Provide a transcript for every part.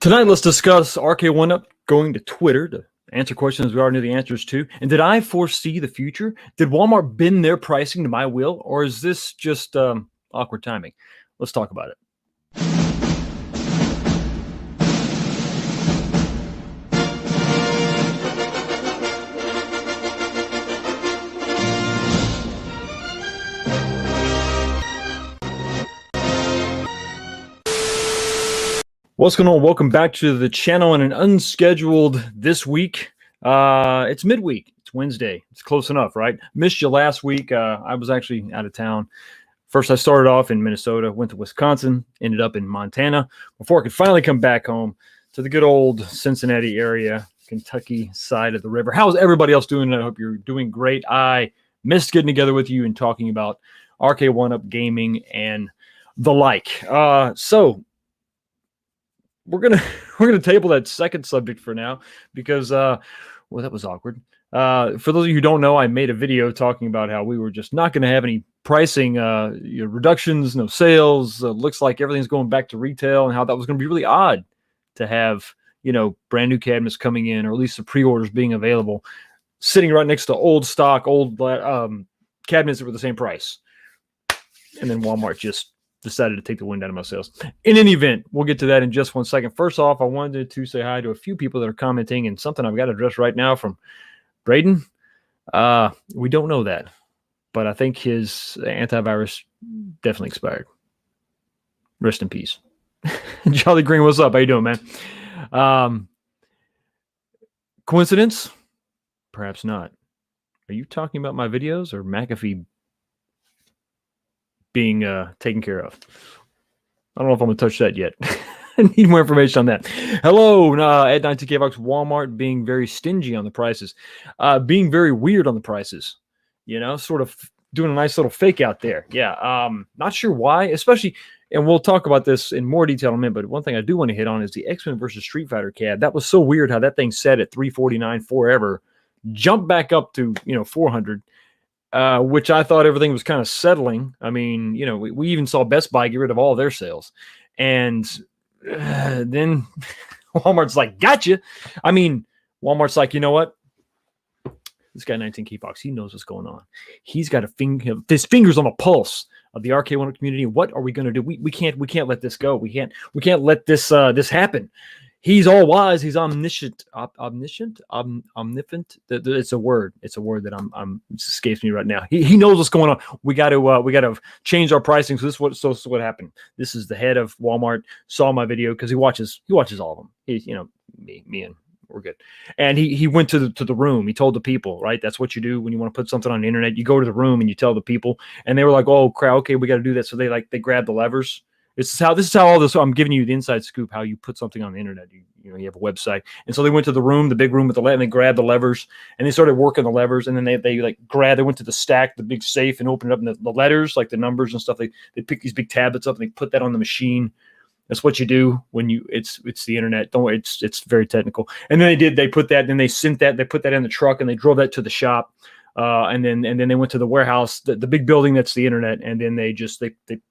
Tonight, let's discuss Arcade1up going to Twitter to answer questions we already knew the answers to. And did I foresee the future? Did Walmart bend their pricing to my will? Or is this just awkward timing? Let's talk about it. What's going on? Welcome back to the channel and an unscheduled this week. It's midweek. It's Wednesday. It's close enough, right? Missed you last week. I was actually out of town. First, I started off in Minnesota, went to Wisconsin, ended up in Montana before I could finally come back home to the good old Cincinnati area, Kentucky side of the river. How's everybody else doing? I hope you're doing great. I missed getting together with you and talking about Arcade1up gaming and the like. So we're gonna table that second subject for now because well, that was awkward. For those of you who don't know, I made a video talking about how we were just not going to have any pricing reductions, no sales. Looks like everything's going back to retail, and how that was going to be really odd to have brand new cabinets coming in, or at least the pre-orders being available, sitting right next to old stock, old cabinets that were the same price, and then Walmart just decided to take the wind out of my sails. In any event, we'll get to that in just 1 second. First off, I wanted to say hi to a few people that are commenting, and something I've got to address right now from Braden. We don't know that, but I think his antivirus definitely expired. Rest in peace. Jolly Green, what's up? How you doing, man? Coincidence? Perhaps not. Are you talking about my videos or McAfee being taken care of? I don't know if I'm going to touch that yet. I need more information on that. Hello, Ed 92K Box. Walmart being very stingy on the prices, being very weird on the prices, sort of doing a nice little fake out there. Yeah, not sure why, especially, and we'll talk about this in more detail in a minute, but one thing I do want to hit on is the X-Men versus Street Fighter CAD. That was so weird how that thing set at $349 forever, jumped back up to, $400. Which I thought everything was kind of settling. I mean, we even saw Best Buy get rid of all their sales. And then Walmart's like, gotcha. I mean, Walmart's like, you know what? This guy, 19 Key Fox, he knows what's going on. He's got his fingers on the pulse of the Arcade1up community. What are we going to do? We can't let this go. We can't let this happen. He's all wise. He's omniscient. Omniscient. It's a word. It's a word that it escapes me right now. He knows what's going on. We got to change our pricing. So this is what happened. This is the head of Walmart. Saw my video because he watches all of them. He's me and we're good. And he went to the room. He told the people, right? That's what you do when you want to put something on the internet. You go to the room and you tell the people. And they were like, oh crap, okay, we got to do that. So they grab the levers. This is how all this. I'm giving you the inside scoop how you put something on the internet. You have a website, and so they went to the room, the big room with the and they grabbed the levers, and they started working the levers, and then they went to the stack, the big safe, and opened it up, and the letters, like the numbers and stuff. They pick these big tablets up and they put that on the machine. That's what you do when it's the internet. Don't worry, it's very technical. And then they put that, then they sent that, they put that in the truck, and they drove that to the shop. And then they went to the warehouse, the big building that's the internet, and then they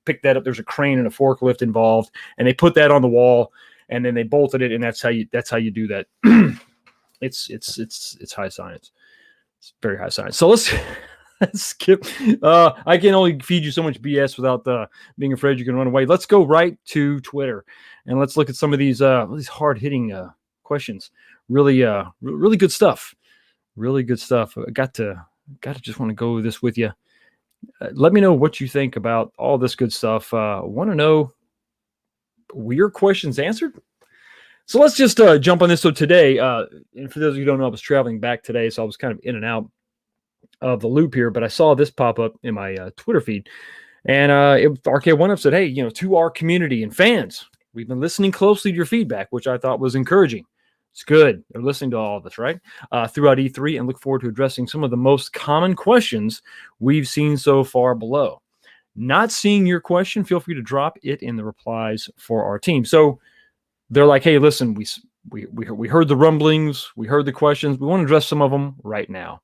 picked that up. There's a crane and a forklift involved, and they put that on the wall, and then they bolted it, and that's how you do that. It's high science. It's very high science. So let's skip. I can only feed you so much BS without being afraid you can run away. Let's go right to Twitter, and let's look at some of these hard hitting questions. Really good stuff. Really good stuff. I got to just want to go over this with you. Let me know what you think about all this good stuff. Want to know, were your questions answered? So let's just jump on this. So today, and for those of you who don't know, I was traveling back today, so I was kind of in and out of the loop here, but I saw this pop up in my Twitter feed, and Arcade1up said, hey, to our community and fans, we've been listening closely to your feedback, which I thought was encouraging. It's good. They're listening to all of us, right? Throughout E3, and look forward to addressing some of the most common questions we've seen so far below. Not seeing your question, feel free to drop it in the replies for our team. So they're like, hey, listen, we heard the rumblings, we heard the questions, we want to address some of them right now.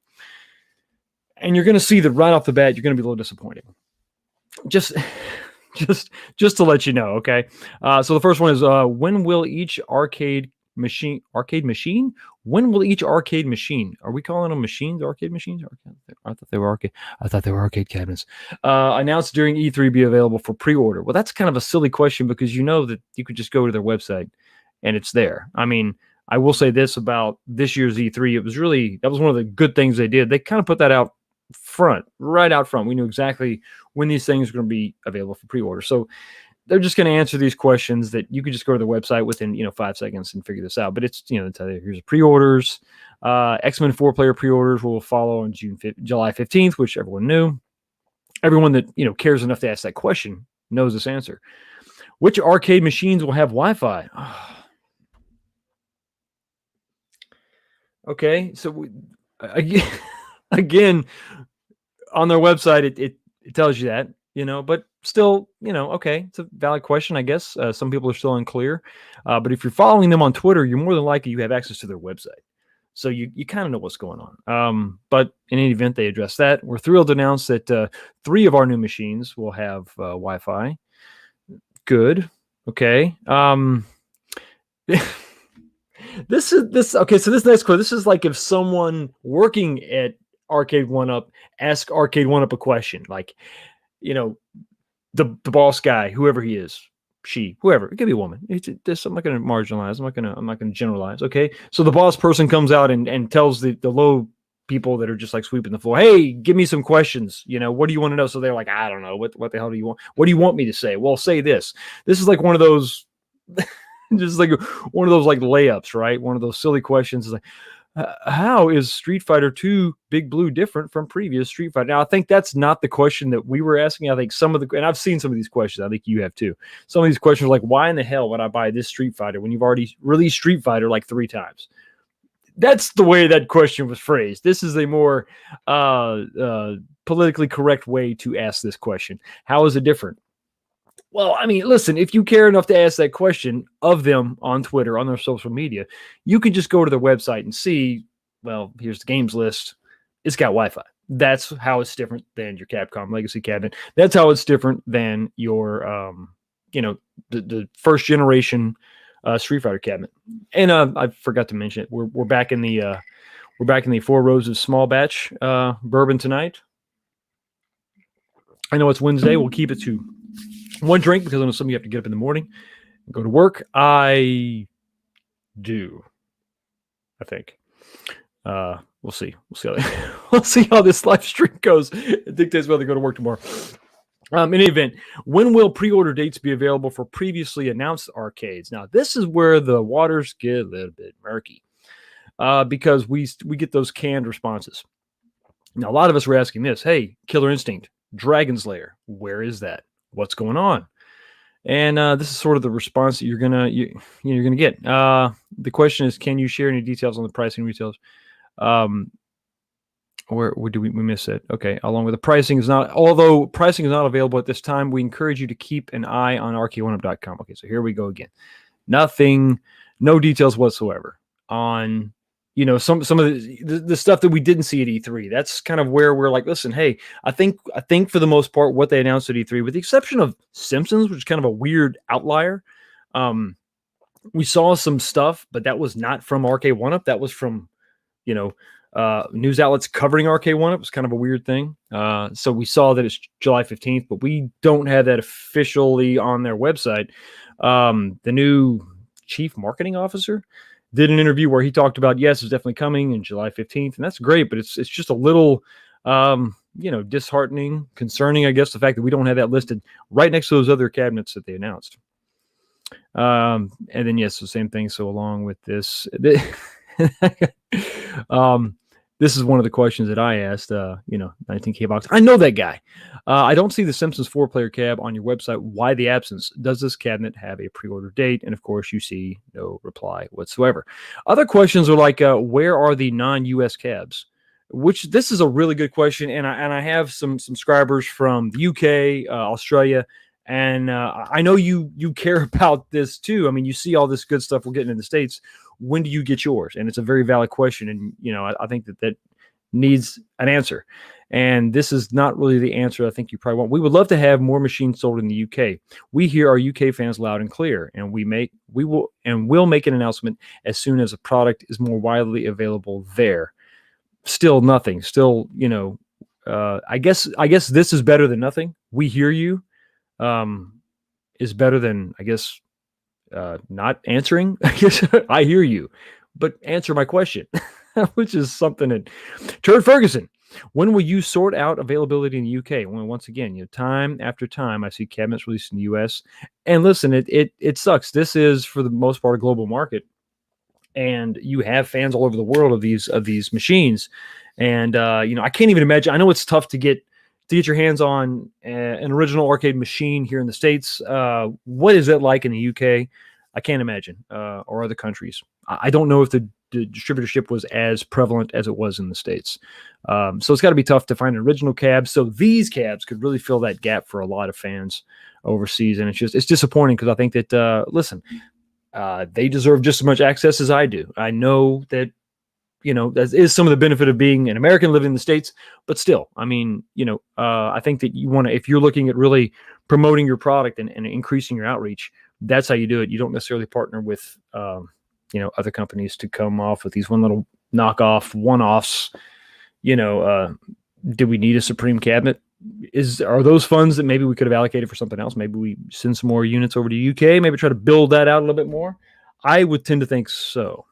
And you're going to see that right off the bat, you're going to be a little disappointed. Just just to let you know. Okay. So the first one is when will each arcade machine? When will each arcade machine? Are we calling them machines? Arcade machines? I thought they were arcade. I thought they were arcade cabinets. Announced during E3 be available for pre-order. Well, that's kind of a silly question because you know that you could just go to their website and it's there. I mean, I will say this about this year's E3. That was one of the good things they did. They kind of put that out front, right out front. We knew exactly when these things are going to be available for pre-order. So they're just going to answer these questions that you could just go to the website within 5 seconds and figure this out. But it's they tell you here's the pre-orders. X-Men 4-player pre-orders will follow on July 15th, which everyone knew. Everyone that cares enough to ask that question knows this answer. Which arcade machines will have Wi-Fi? Okay, so again, on their website, it tells you that, but still, okay, it's a valid question, I guess. Some people are still unclear, but if you're following them on Twitter, you're more than likely you have access to their website, so you kind of know what's going on. But in any event, they address that. We're thrilled to announce that 3 of our new machines will have Wi-Fi. Good. Okay. Okay, so this next quote, this is like if someone working at Arcade1up ask Arcade1up a question, like, the boss guy, whoever he is, whoever, it could be a woman. I'm not going to marginalize. I'm not going to generalize. Okay, so the boss person comes out and tells the low people that are just like sweeping the floor, hey, give me some questions. What do you want to know? So they're like, I don't know. What the hell do you want? What do you want me to say? Well, say this. This is like one of those. Just like one of those like layups, right? One of those silly questions is like, how is Street Fighter 2 Big Blue different from previous Street Fighter? Now, I think that's not the question that we were asking. I think and I've seen some of these questions. I think you have too. Some of these questions are like, why in the hell would I buy this Street Fighter when you've already released Street Fighter like 3 times? That's the way that question was phrased. This is a more politically correct way to ask this question. How is it different? Well, I mean, listen, if you care enough to ask that question of them on Twitter, on their social media, you can just go to their website and see, well, here's the games list. It's got Wi-Fi. That's how it's different than your Capcom Legacy cabinet. That's how it's different than your, the first generation Street Fighter cabinet. And I forgot to mention it. We're back in the 4 Roses small batch bourbon tonight. I know it's Wednesday. We'll keep it to 1 drink because I know some of you have to get up in the morning and go to work. I do. I think. We'll see. We'll see how this live stream goes. It dictates whether to go to work tomorrow. In any event, when will pre-order dates be available for previously announced arcades? Now, this is where the waters get a little bit murky because we get those canned responses. Now, a lot of us were asking this. Hey, Killer Instinct, Dragon's Lair, where is that? What's going on? And this is sort of the response that you're gonna get. The question is, can you share any details on the pricing retailers? Where do we miss it? Okay, along with the pricing although pricing is not available at this time, we encourage you to keep an eye on arcade1up.com. Okay, so here we go again. Nothing, no details whatsoever on some of the stuff that we didn't see at E3. That's kind of where we're like, listen, hey, I think for the most part, what they announced at E3, with the exception of Simpsons, which is kind of a weird outlier, we saw some stuff, but that was not from Arcade1up. That was from, news outlets covering Arcade1up. It was kind of a weird thing. So we saw that it's July 15th, but we don't have that officially on their website. The new chief marketing officer did an interview where he talked about, yes, it's definitely coming in July 15th, and that's great, but it's just a little, disheartening, concerning, I guess, the fact that we don't have that listed right next to those other cabinets that they announced. And then, yes, the same thing. So along with this, this is one of the questions that I asked, 19K Box. I know that guy. I don't see the Simpsons 4-player cab on your website. Why the absence? Does this cabinet have a pre-order date? And of course, you see no reply whatsoever. Other questions are like, where are the non-US cabs? Which this is a really good question, and I have some subscribers from the UK, Australia, and I know you care about this too. I mean, you see all this good stuff we're getting in the States. When do you get yours? And it's a very valid question, and I think that needs an answer. And this is not really the answer I think you probably want. We would love to have more machines sold in the UK. We hear our UK fans loud and clear, and we will make an announcement as soon as a product is more widely available there. Still nothing. Still, I guess this is better than nothing. We hear you. Is better than, I guess, not answering. I guess I hear you, but answer my question, which is something that Turd Ferguson. When will you sort out availability in the UK? Well, once again, time after time, I see cabinets released in the US. And listen, it sucks. This is for the most part a global market, and you have fans all over the world of these machines. And I can't even imagine. I know it's tough to get your hands on an original arcade machine here in the States. What is it like in the UK? I can't imagine, or other countries. I don't know if the distributorship was as prevalent as it was in the States. So it's got to be tough to find an original cab. So these cabs could really fill that gap for a lot of fans overseas. And it's disappointing because I think that, listen, they deserve just as much access as I do. I know that, that is some of the benefit of being an American living in the States, but still, I mean, I think that you want to, if you're looking at really promoting your product and increasing your outreach, that's how you do it. You don't necessarily partner with, other companies to come off with these one little knockoff one-offs. Do we need a Supreme cabinet? Are those funds that maybe we could have allocated for something else? Maybe we send some more units over to UK, maybe try to build that out a little bit more. I would tend to think so.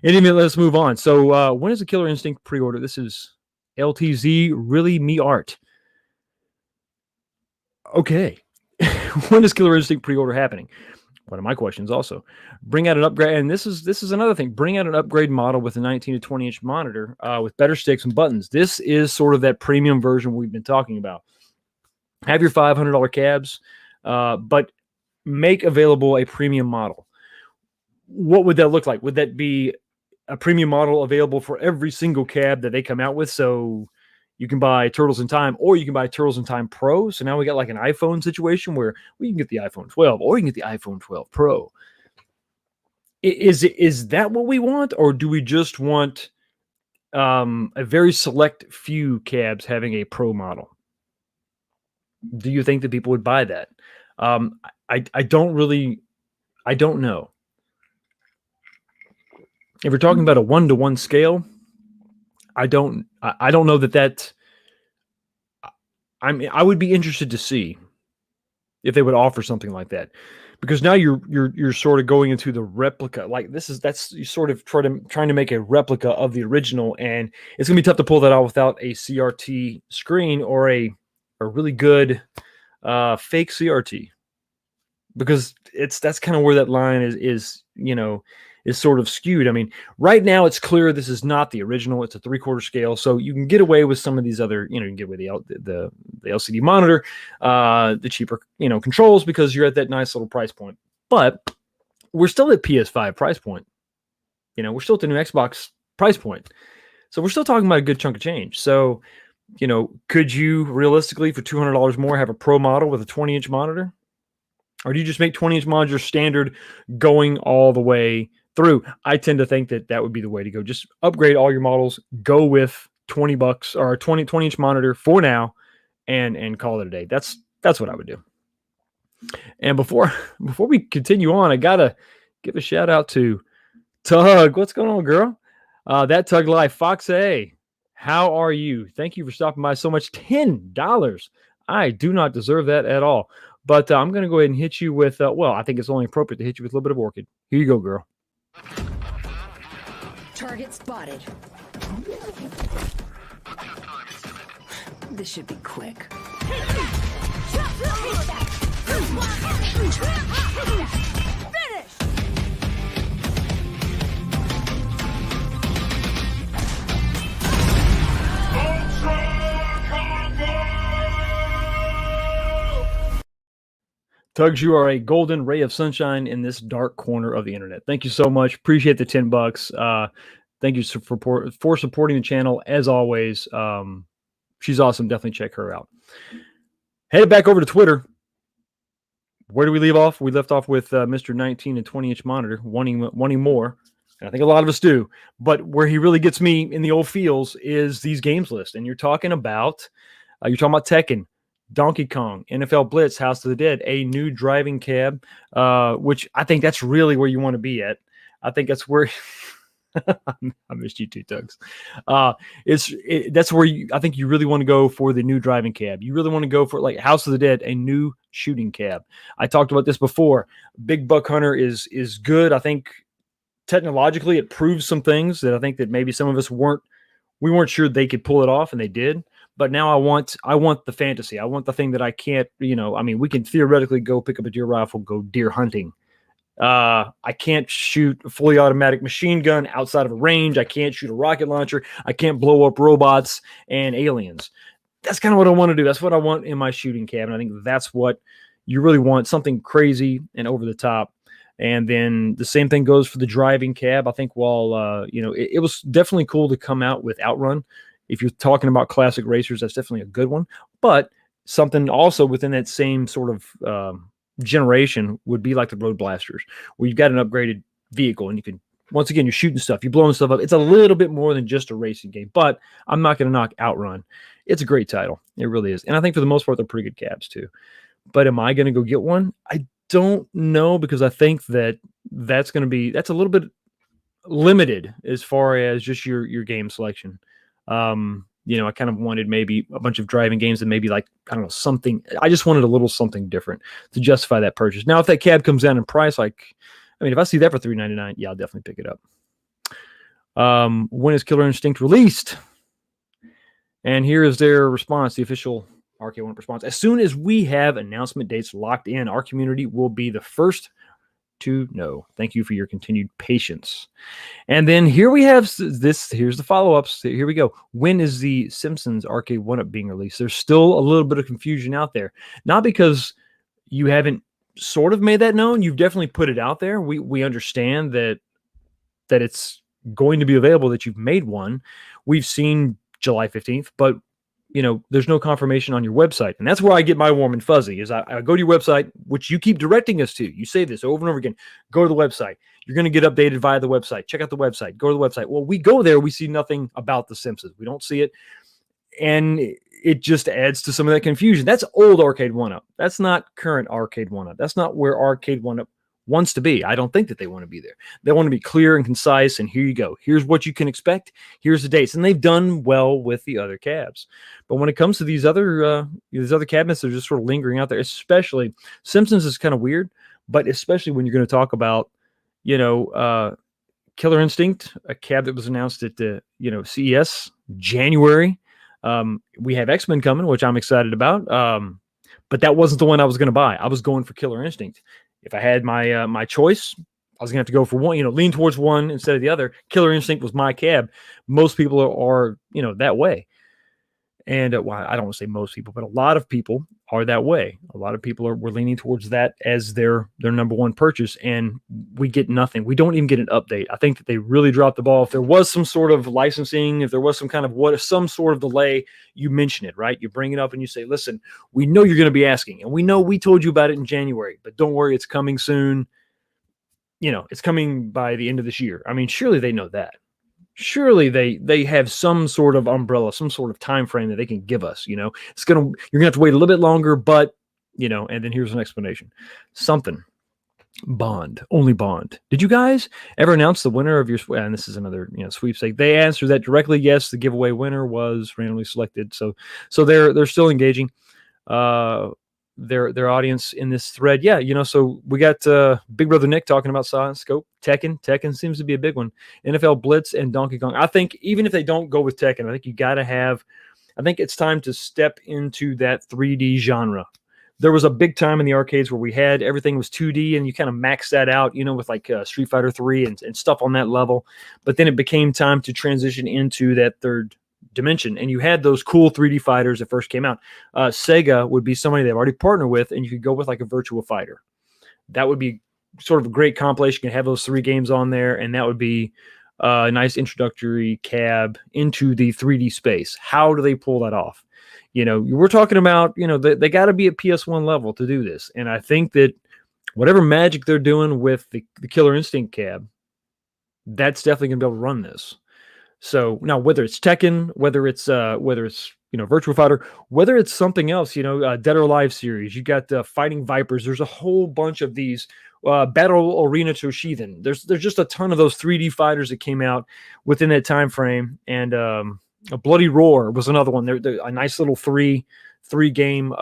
Anyway, let's move on. So when is the Killer Instinct pre-order? This is LTZ, really me art. Okay. When is Killer Instinct pre-order happening? One of my questions also. Bring out an upgrade, and this is another thing. Bring out an upgrade model with a 19 to 20 inch monitor with better sticks and buttons. This is sort of that premium version we've been talking about. Have your $500 cabs, but make available a premium model. What would that look like? Would that be a premium model available for every single cab that they come out with? So you can buy Turtles in Time, or you can buy Turtles in Time Pro. So now we got like an iPhone situation where we can get the iPhone 12, or you can get the iPhone 12 Pro. Is that what we want, or do we just want a very select few cabs having a Pro model? Do you think that people would buy that? I don't know. If we're talking about a 1-to-1 scale, I don't know that. I would be interested to see if they would offer something like that, because now you're sort of going into the replica. Like that's you sort of trying to make a replica of the original, and it's gonna be tough to pull that out without a CRT screen or a really good fake CRT, because that's kind of where that line is sort of skewed. I mean, right now it's clear this is not the original. It's a 3/4 scale, so you can get away with some of these other, you can get away with the LCD monitor, the cheaper, controls, because you're at that nice little price point. But we're still at PS5 price point. We're still at the new Xbox price point. So we're still talking about a good chunk of change. So, could you realistically, for $200 more, have a Pro model with a 20-inch monitor? Or do you just make 20-inch monitors standard going all the way through? I tend to think that would be the way to go. Just upgrade all your models, go with $20 or a 20-inch monitor for now, and call it a day. That's what I would do. And before we continue on, I gotta give a shout out to Tug. What's going on, girl? That Tug Life, Fox A. How are you? Thank you for stopping by so much. $10. I do not deserve that at all. But I'm going to go ahead and hit you with, I think it's only appropriate to hit you with a little bit of Orchid. Here you go, girl. Target spotted. This should be quick. Finish! Tugs, you are a golden ray of sunshine in this dark corner of the internet. Thank you so much. Appreciate the $10. Thank you for supporting the channel as always. She's awesome. Definitely check her out. Headed back over to Twitter. Where do we leave off? We left off with Mr. 19 and 20-inch monitor wanting more. And I think a lot of us do. But where he really gets me in the old feels is these games list. And you're talking about Tekken, Donkey Kong, NFL Blitz, House of the Dead, a new driving cab, which I think that's really where you want to be at. I think that's where I missed you too, Tugs. That's where I think you really want to go for the new driving cab. You really want to go for like House of the Dead, a new shooting cab. I talked about this before. Big Buck Hunter is good. I think technologically it proves some things that I think that maybe some of us weren't sure they could pull it off, and they did. But now I want the fantasy. I want the thing that I can't, I mean, we can theoretically go pick up a deer rifle, go deer hunting. I can't shoot a fully automatic machine gun outside of a range. I can't shoot a rocket launcher. I can't blow up robots and aliens. That's kind of what I want to do. That's what I want in my shooting cab. And I think that's what you really want, something crazy and over the top. And then the same thing goes for the driving cab. I think while, it was definitely cool to come out with Outrun. If you're talking about classic racers, that's definitely a good one. But something also within that same sort of generation would be like the Road Blasters, where you've got an upgraded vehicle and you can, once again, you're shooting stuff, you're blowing stuff up. It's a little bit more than just a racing game, but I'm not going to knock Outrun. It's a great title. It really is. And I think for the most part, they're pretty good cabs too. But am I going to go get one? I don't know, because I think that's a little bit limited as far as just your game selection. I kind of wanted maybe a bunch of driving games and maybe like, I don't know, something. I just wanted a little something different to justify that purchase. Now, if that cab comes down in price, if I see that for $399, yeah, I'll definitely pick it up. When is Killer Instinct released? And here is their response, the official Arcade1up response. As soon as we have announcement dates locked in, our community will be the first to know. Thank you for your continued patience. And then here we have this. Here's the follow-ups. Here we go. When is the Simpsons Arcade1up being released? There's still a little bit of confusion out there. Not because you haven't sort of made that known. You've definitely put it out there. We understand that it's going to be available, that you've made one. We've seen July 15th, but there's no confirmation on your website. And that's where I get my warm and fuzzy, is I go to your website, which you keep directing us to. You say this over and over again. Go to the website. You're going to get updated via the website. Check out the website. Go to the website. Well, we go there. We see nothing about the Simpsons. We don't see it. And it just adds to some of that confusion. That's old Arcade1up. That's not current Arcade1up. That's not where Arcade1up wants to be. I don't think that they want to be there. They want to be clear and concise, and here you go. Here's what you can expect. Here's the dates. And they've done well with the other cabs. But when it comes to these other cabinets, they're just sort of lingering out there, especially Simpsons is kind of weird, but especially when you're going to talk about, Killer Instinct, a cab that was announced at the, CES January. We have X-Men coming, which I'm excited about. But that wasn't the one I was going to buy. I was going for Killer Instinct. If I had my choice, I was going to have to go for one, lean towards one instead of the other. Killer Instinct was my cab. Most people are that way. And I don't want to say most people, but a lot of people are that way. A lot of people were leaning towards that as their number one purchase, and we get nothing. We don't even get an update. I think that they really dropped the ball. If there was some sort of licensing, if there was some kind of some sort of delay, you mention it, right? You bring it up and you say, listen, we know you're going to be asking, and we know we told you about it in January, but don't worry, it's coming soon. It's coming by the end of this year. I mean, surely they know that. Surely they have some sort of umbrella, some sort of time frame that they can give us. You're gonna have to wait a little bit longer, but and then here's an explanation. Something. Bond, only Bond. Did you guys ever announce the winner of your? And this is another sweepstake. They answered that directly. Yes, the giveaway winner was randomly selected. So they're still engaging. Their audience in this thread. Yeah, so we got Big Brother Nick talking about Silent Scope. Tekken seems to be a big one. NFL Blitz and Donkey Kong. I think even if they don't go with Tekken, I think you got to have, I think it's time to step into that 3D genre. There was a big time in the arcades where we had everything was 2D and you kind of maxed that out, with like Street Fighter 3 and stuff on that level. But then it became time to transition into that third dimension, and you had those cool 3D fighters that first came out. Sega would be somebody they've already partnered with, and you could go with like a Virtua Fighter. That would be sort of a great compilation. You can have those 3 games on there, and that would be a nice introductory cab into the 3D space. How do they pull that off? We're talking about, they got to be at PS1 level to do this, and I think that whatever magic they're doing with the Killer Instinct cab, that's definitely going to be able to run this. So now, whether it's Tekken, whether it's Virtua Fighter, whether it's something else, Dead or Alive series, you got Fighting Vipers. There's a whole bunch of these Battle Arena Toshinden. There's just a ton of those 3D fighters that came out within that time frame, and a Bloody Roar was another one. They're a nice little three game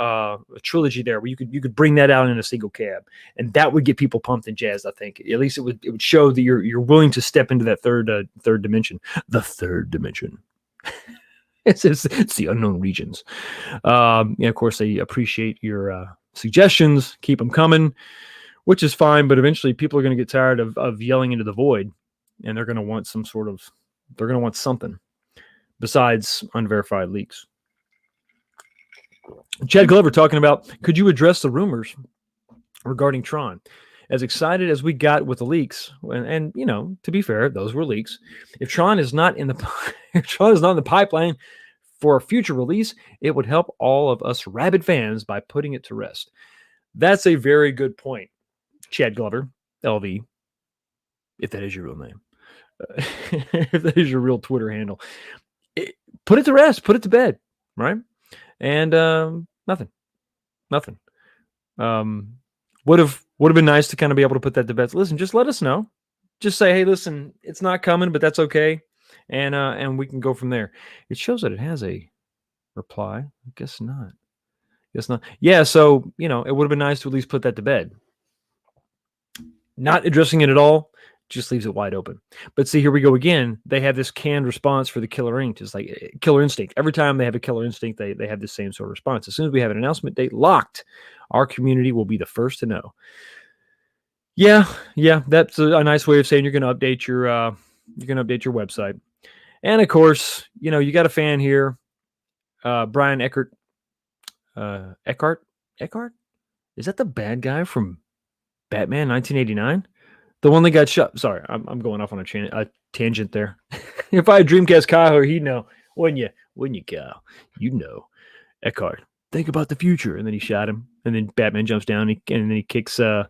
trilogy there where you could bring that out in a single cab, and that would get people pumped and jazzed. I think at least it would show that you're willing to step into that third dimension, the third dimension. it's the unknown regions. Of course, they appreciate your suggestions, keep them coming, which is fine, but eventually people are going to get tired of yelling into the void, and they're going to want something besides unverified leaks. Chad Glover talking about, could you address the rumors regarding Tron? As excited as we got with the leaks, and to be fair, those were leaks. If Tron is not in the pipeline for a future release, it would help all of us rabid fans by putting it to rest. That's a very good point, Chad Glover, LV, if that is your real name, if that is your real Twitter handle. Put it to rest, put it to bed, right? And nothing. Would have been nice to kind of be able to put that to bed. Listen, just let us know. Just say, hey, listen, it's not coming, but that's okay, and we can go from there. It shows that it has a reply. I guess not. Yeah, so it would have been nice to at least put that to bed. Not addressing it at all just leaves it wide open. But see, here we go again. They have this canned response for the Killer Instinct. It's like Killer Instinct. Every time they have a Killer Instinct, they have the same sort of response. As soon as we have an announcement date locked, our community will be the first to know. Yeah, that's a nice way of saying you're going to update your website. And of course, you got a fan here, Brian Eckhart. Eckhart? Is that the bad guy from Batman 1989? The one that got shot. Sorry, I'm going off on a tangent there. If I had Dreamcast Kyle, he'd know. Wouldn't you, Kyle? You'd know. Eckhart, think about the future. And then he shot him. And then Batman jumps down and then he kicks him,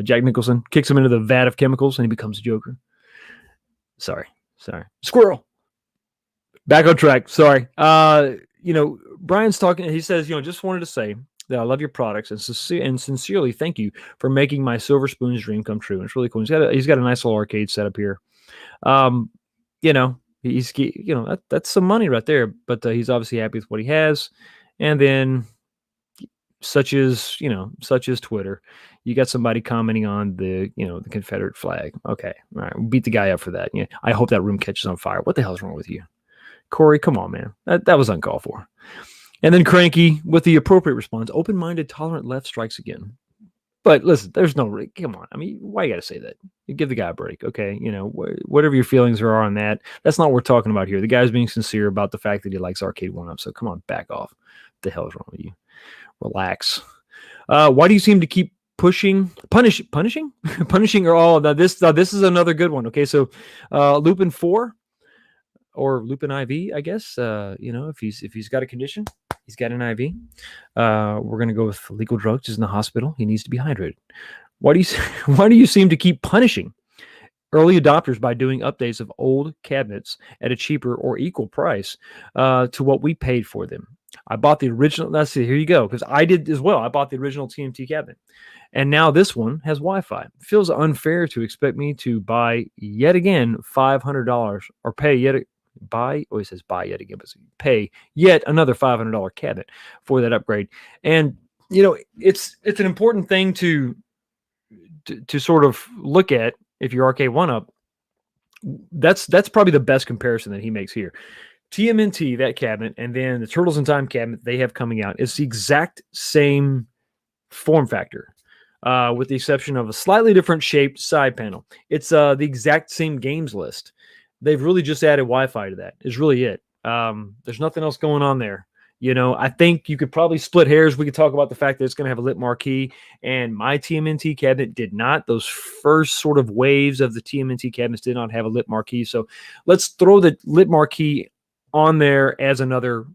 Jack Nicholson, kicks him into the vat of chemicals, and he becomes Joker. Sorry. Squirrel. Back on track. Sorry. Brian's talking. He says, just wanted to say that I love your products and sincerely thank you for making my Silver Spoon's dream come true. And it's really cool. He's got a nice little arcade setup here. That's some money right there, but he's obviously happy with what he has. And then such as Twitter, you got somebody commenting on the Confederate flag. Okay. All right. We'll beat the guy up for that. Yeah. I hope that room catches on fire. What the hell is wrong with you? Corey, come on, man. That was uncalled for. And then Cranky with the appropriate response, open-minded, tolerant left strikes again. But listen, there's no, come on. I mean, why you got to say that? You give the guy a break, okay? Whatever your feelings are on that, that's not what we're talking about here. The guy's being sincere about the fact that he likes Arcade1up. So come on, back off. What the hell is wrong with you? Relax. Why do you seem to keep punishing or all of this is another good one. Okay, so Lupin 4 or Lupin IV, I guess. If he's got a condition, he's got an IV. We're gonna go with legal drugs. He's in the hospital. He needs to be hydrated. Why do you seem to keep punishing early adopters by doing updates of old cabinets at a cheaper or equal price to what we paid for them? I bought the original. Let's see. Here you go. Because I did as well. I bought the original TMT cabinet, and now this one has Wi-Fi. It feels unfair to expect me to buy yet again $500 or pay yet another $500 cabinet for that upgrade. And it's an important thing to sort of look at if you're Arcade1up. That's probably the best comparison that he makes here. TMNT, that cabinet, and then the Turtles in Time cabinet they have coming out is the exact same form factor, with the exception of a slightly different shaped side panel. It's the exact same games list. They've really just added Wi-Fi to that. Is really it. There's nothing else going on there. I think you could probably split hairs. We could talk about the fact that it's going to have a lit marquee, and my TMNT cabinet did not. Those first sort of waves of the TMNT cabinets did not have a lit marquee. So let's throw the lit marquee on there as another,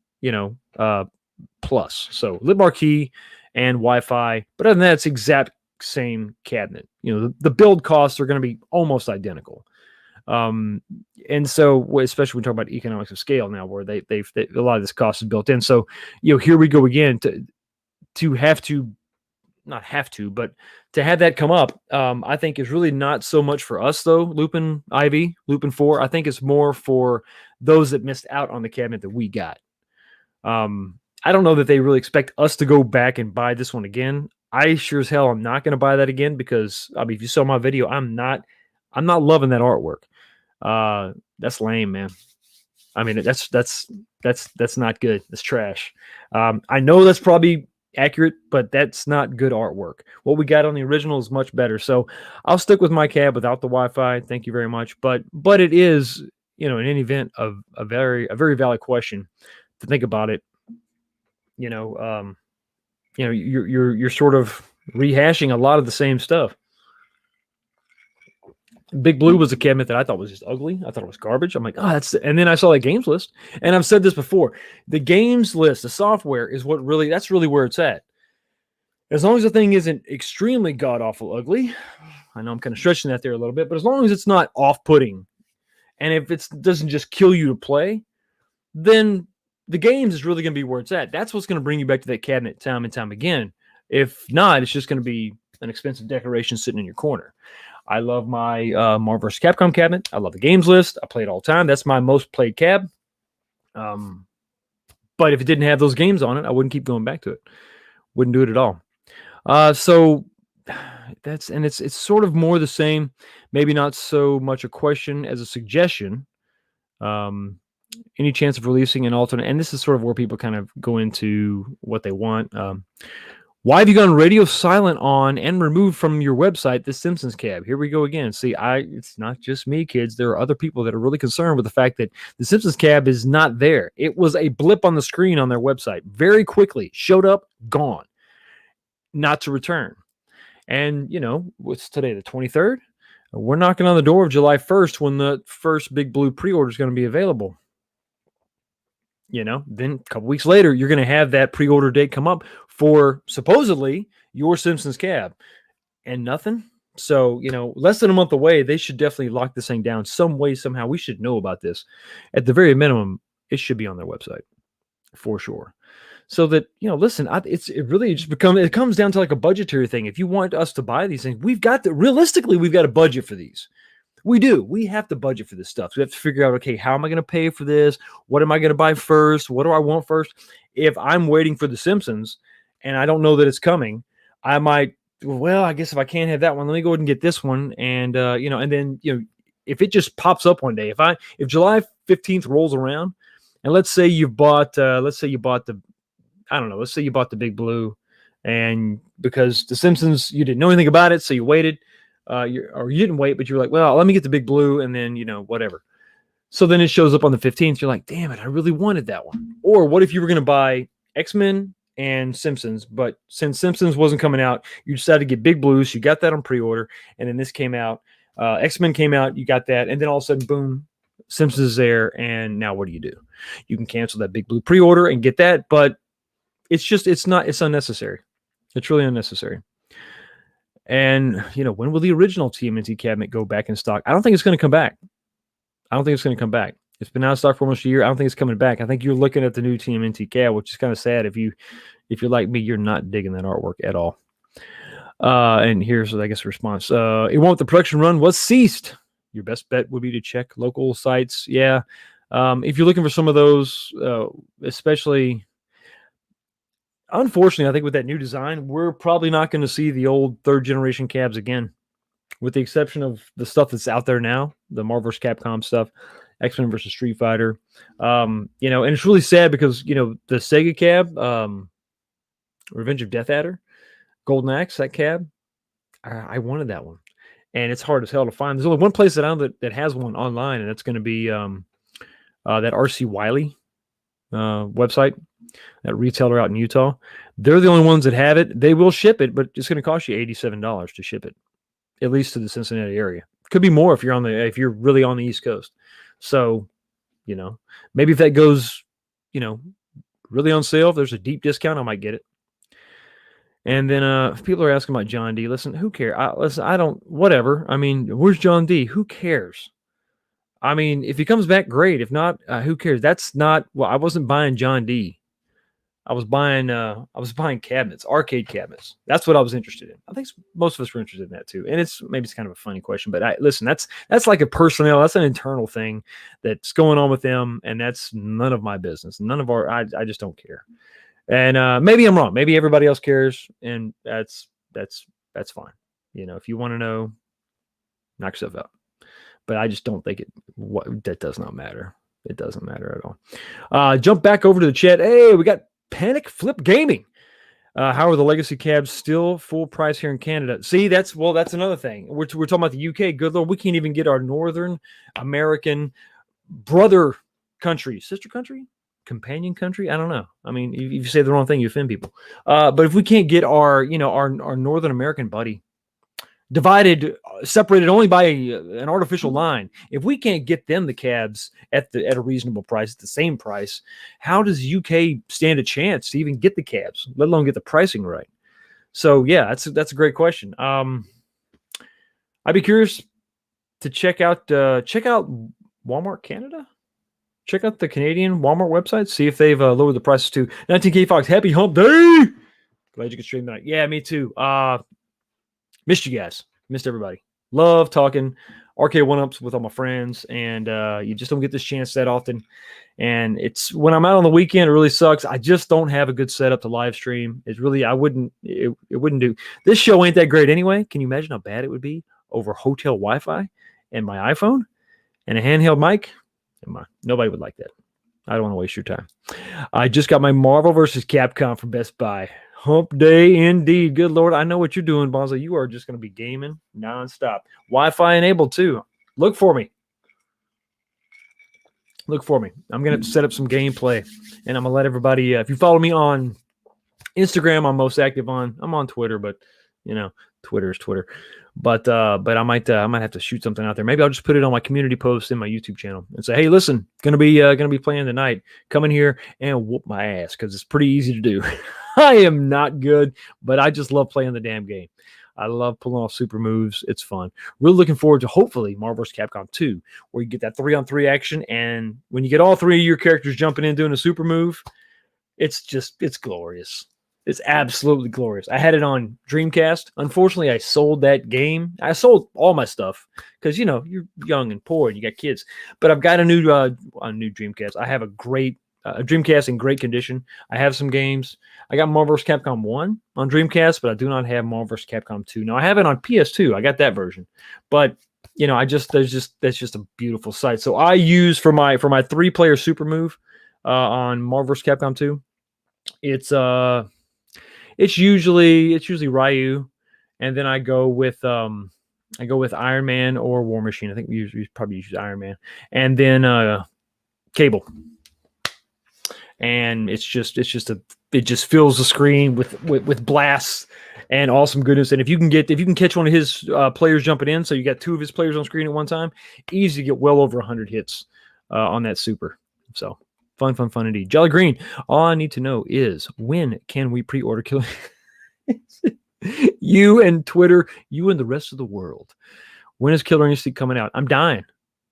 plus. So lit marquee and Wi-Fi. But other than that, it's exact same cabinet. The build costs are going to be almost identical. And so, especially when we talk about economics of scale now, where they a lot of this cost is built in. So, here we go again to have to, not have to, but to have that come up, I think is really not so much for us though. Lupin 4. I think it's more for those that missed out on the cabinet that we got. I don't know that they really expect us to go back and buy this one again. I sure as hell am not going to buy that again because if you saw my video, I'm not loving that artwork. That's lame, man. I mean, that's not good. It's trash. I know that's probably accurate, but that's not good artwork. What we got on the original is much better. So I'll stick with my cab without the Wi-Fi. Thank you very much. But it is, in any event, a very valid question to think about it. You're sort of rehashing a lot of the same stuff. Big Blue was a cabinet that I thought was just ugly. I thought it was garbage. I'm like, and then I saw that games list, and I've said this before. The games list, the software, is that's really where it's at. As long as the thing isn't extremely god awful ugly, I know I'm kind of stretching that there a little bit, but as long as it's not off-putting, and if it doesn't just kill you to play, then the games is really going to be where it's at. That's what's going to bring you back to that cabinet time and time again. If not, it's just going to be an expensive decoration sitting in your corner. I love my Marvel vs. Capcom cabinet. I love the games list. I play it all the time. That's my most played cab. But if it didn't have those games on it, I wouldn't keep going back to it. Wouldn't do it at all. So it's sort of more the same. Maybe not so much a question as a suggestion. Any chance of releasing an alternate? And this is sort of where people kind of go into what they want. Why have you gone radio silent on and removed from your website the Simpsons cab? Here we go again. See, it's not just me, kids. There are other people that are really concerned with the fact that the Simpsons cab is not there. It was a blip on the screen on their website. Very quickly, showed up, gone. Not to return. And, what's today, the 23rd? We're knocking on the door of July 1st when the first Big Blue pre-order is going to be available. Then a couple weeks later, you're going to have that pre-order date come up for supposedly your Simpsons cab and nothing. So, less than a month away, they should definitely lock this thing down some way, somehow. We should know about this. At the very minimum, it should be on their website for sure. So that, listen, it comes down to like a budgetary thing. If you want us to buy these things, realistically, we've got a budget for these. We do. We have to budget for this stuff. So we have to figure out, okay, how am I going to pay for this? What am I going to buy first? What do I want first? If I'm waiting for The Simpsons and I don't know that it's coming, I might, I guess if I can't have that one, let me go ahead and get this one. And, and then, if it just pops up one day, if July 15th rolls around and let's say you bought the Big Blue, and because The Simpsons, you didn't know anything about it, so you waited. You didn't wait, but you were like, well, let me get the Big Blue, and then, whatever. So then it shows up on the 15th. You're like, damn it, I really wanted that one. Or what if you were going to buy X-Men and Simpsons, but since Simpsons wasn't coming out, you decided to get Big Blue, so you got that on pre-order, and then this came out. X-Men came out, you got that, and then all of a sudden, boom, Simpsons is there, and now what do? You can cancel that Big Blue pre-order and get that, but it's unnecessary. It's really unnecessary. And, when will the original TMNT cabinet go back in stock? I don't think it's going to come back. It's been out of stock for almost a year. I don't think it's coming back. I think you're looking at the new TMNT cab, which is kind of sad. If you're like me, you're not digging that artwork at all. And here's, I guess, a response. It won't. The production run was ceased. Your best bet would be to check local sites. Yeah. If you're looking for some of those, especially... Unfortunately, I think with that new design, we're probably not going to see the old third generation cabs again, with the exception of the stuff that's out there now, the Marvel vs. Capcom stuff, X-Men versus Street Fighter. And it's really sad because, the Sega cab, Revenge of Death Adder, Golden Axe, that cab, I wanted that one. And it's hard as hell to find. There's only one place that I know that has one online, and it's going to be that RC Wiley website, that retailer out in Utah. They're the only ones that have it. They will ship it, but it's going to cost you $87 to ship it, at least to the Cincinnati area. Could be more if you're really on the East Coast. So, maybe if that goes, really on sale, if there's a deep discount, I might get it. And then people are asking about John D. Listen, who cares? Listen, I don't. Whatever. I mean, where's John D? Who cares? I mean, if he comes back, great. If not, who cares? That's not. Well, I wasn't buying John D. I was buying cabinets, arcade cabinets. That's what I was interested in. I think most of us were interested in that too. And it's kind of a funny question, but listen, that's like a personnel, that's an internal thing that's going on with them, and that's none of my business. None of our. I just don't care. And maybe I'm wrong. Maybe everybody else cares, and that's fine. If you want to know, knock yourself out. But I just don't think that does not matter. It doesn't matter at all. Jump back over to the chat. Hey, we got Panic Flip Gaming. How are the legacy cabs still full price here in Canada? See, that's another thing. We're talking about the UK. Good Lord, we can't even get our Northern American brother country, sister country, companion country. I don't know. I mean, if you say the wrong thing, you offend people. But if we can't get our Northern American buddy divided, separated only by an artificial line. If we can't get them the cabs at a reasonable price, at the same price, how does UK stand a chance to even get the cabs, let alone get the pricing right? So yeah, that's a great question. I'd be curious to check out Walmart Canada. Check out the Canadian Walmart website. See if they've lowered the prices too. 19K Fox, happy hump day! Glad you could stream tonight. Yeah, me too. Missed you guys. Missed everybody. Love talking Arcade1ups with all my friends, and you just don't get this chance that often. And it's when I'm out on the weekend, it really sucks. I just don't have a good setup to live stream. It's really, it wouldn't do. This show ain't that great anyway. Can you imagine how bad it would be over hotel Wi-Fi and my iPhone and a handheld mic? Nobody would like that. I don't want to waste your time. I just got my Marvel vs. Capcom from Best Buy. Hump day indeed. Good Lord. I know what you're doing, Bonzo. You are just going to be gaming nonstop. Wi-Fi enabled too. Look for me. Look for me. I'm going to set up some gameplay, and I'm going to let everybody, if you follow me on Instagram, I'm most active on. I'm on Twitter, but Twitter is Twitter. But I might have to shoot something out there. Maybe I'll just put it on my community post in my YouTube channel and say, hey, listen, gonna be playing tonight. Come in here and whoop my ass, because it's pretty easy to do. I am not good, but I just love playing the damn game. I love pulling off super moves. It's fun. Really looking forward to hopefully Marvel vs. Capcom 2, where you get that 3-on-3 action, and when you get all three of your characters jumping in doing a super move, it's glorious. It's absolutely glorious. I had it on Dreamcast. Unfortunately, I sold that game. I sold all my stuff because you're young and poor and you got kids. But I've got a new Dreamcast. I have a great Dreamcast in great condition. I have some games. I got Marvel vs. Capcom 1 on Dreamcast, but I do not have Marvel vs. Capcom 2. Now I have it on PS2. I got that version, but that's just a beautiful sight. So I use for my 3-player super move on Marvel vs. Capcom 2. It's usually Ryu, and then I go with Iron Man or War Machine. I think we probably use Iron Man, and then Cable. And it just fills the screen with blasts and awesome goodness. And if you can catch one of his players jumping in, so you got 2 of his players on screen at one time, easy to get well over 100 hits on that super. So. Fun indeed. Jolly Green, all I need to know is, when can we pre-order Killer? You and Twitter, you and the rest of the world. When is Killer Instinct coming out? I'm dying.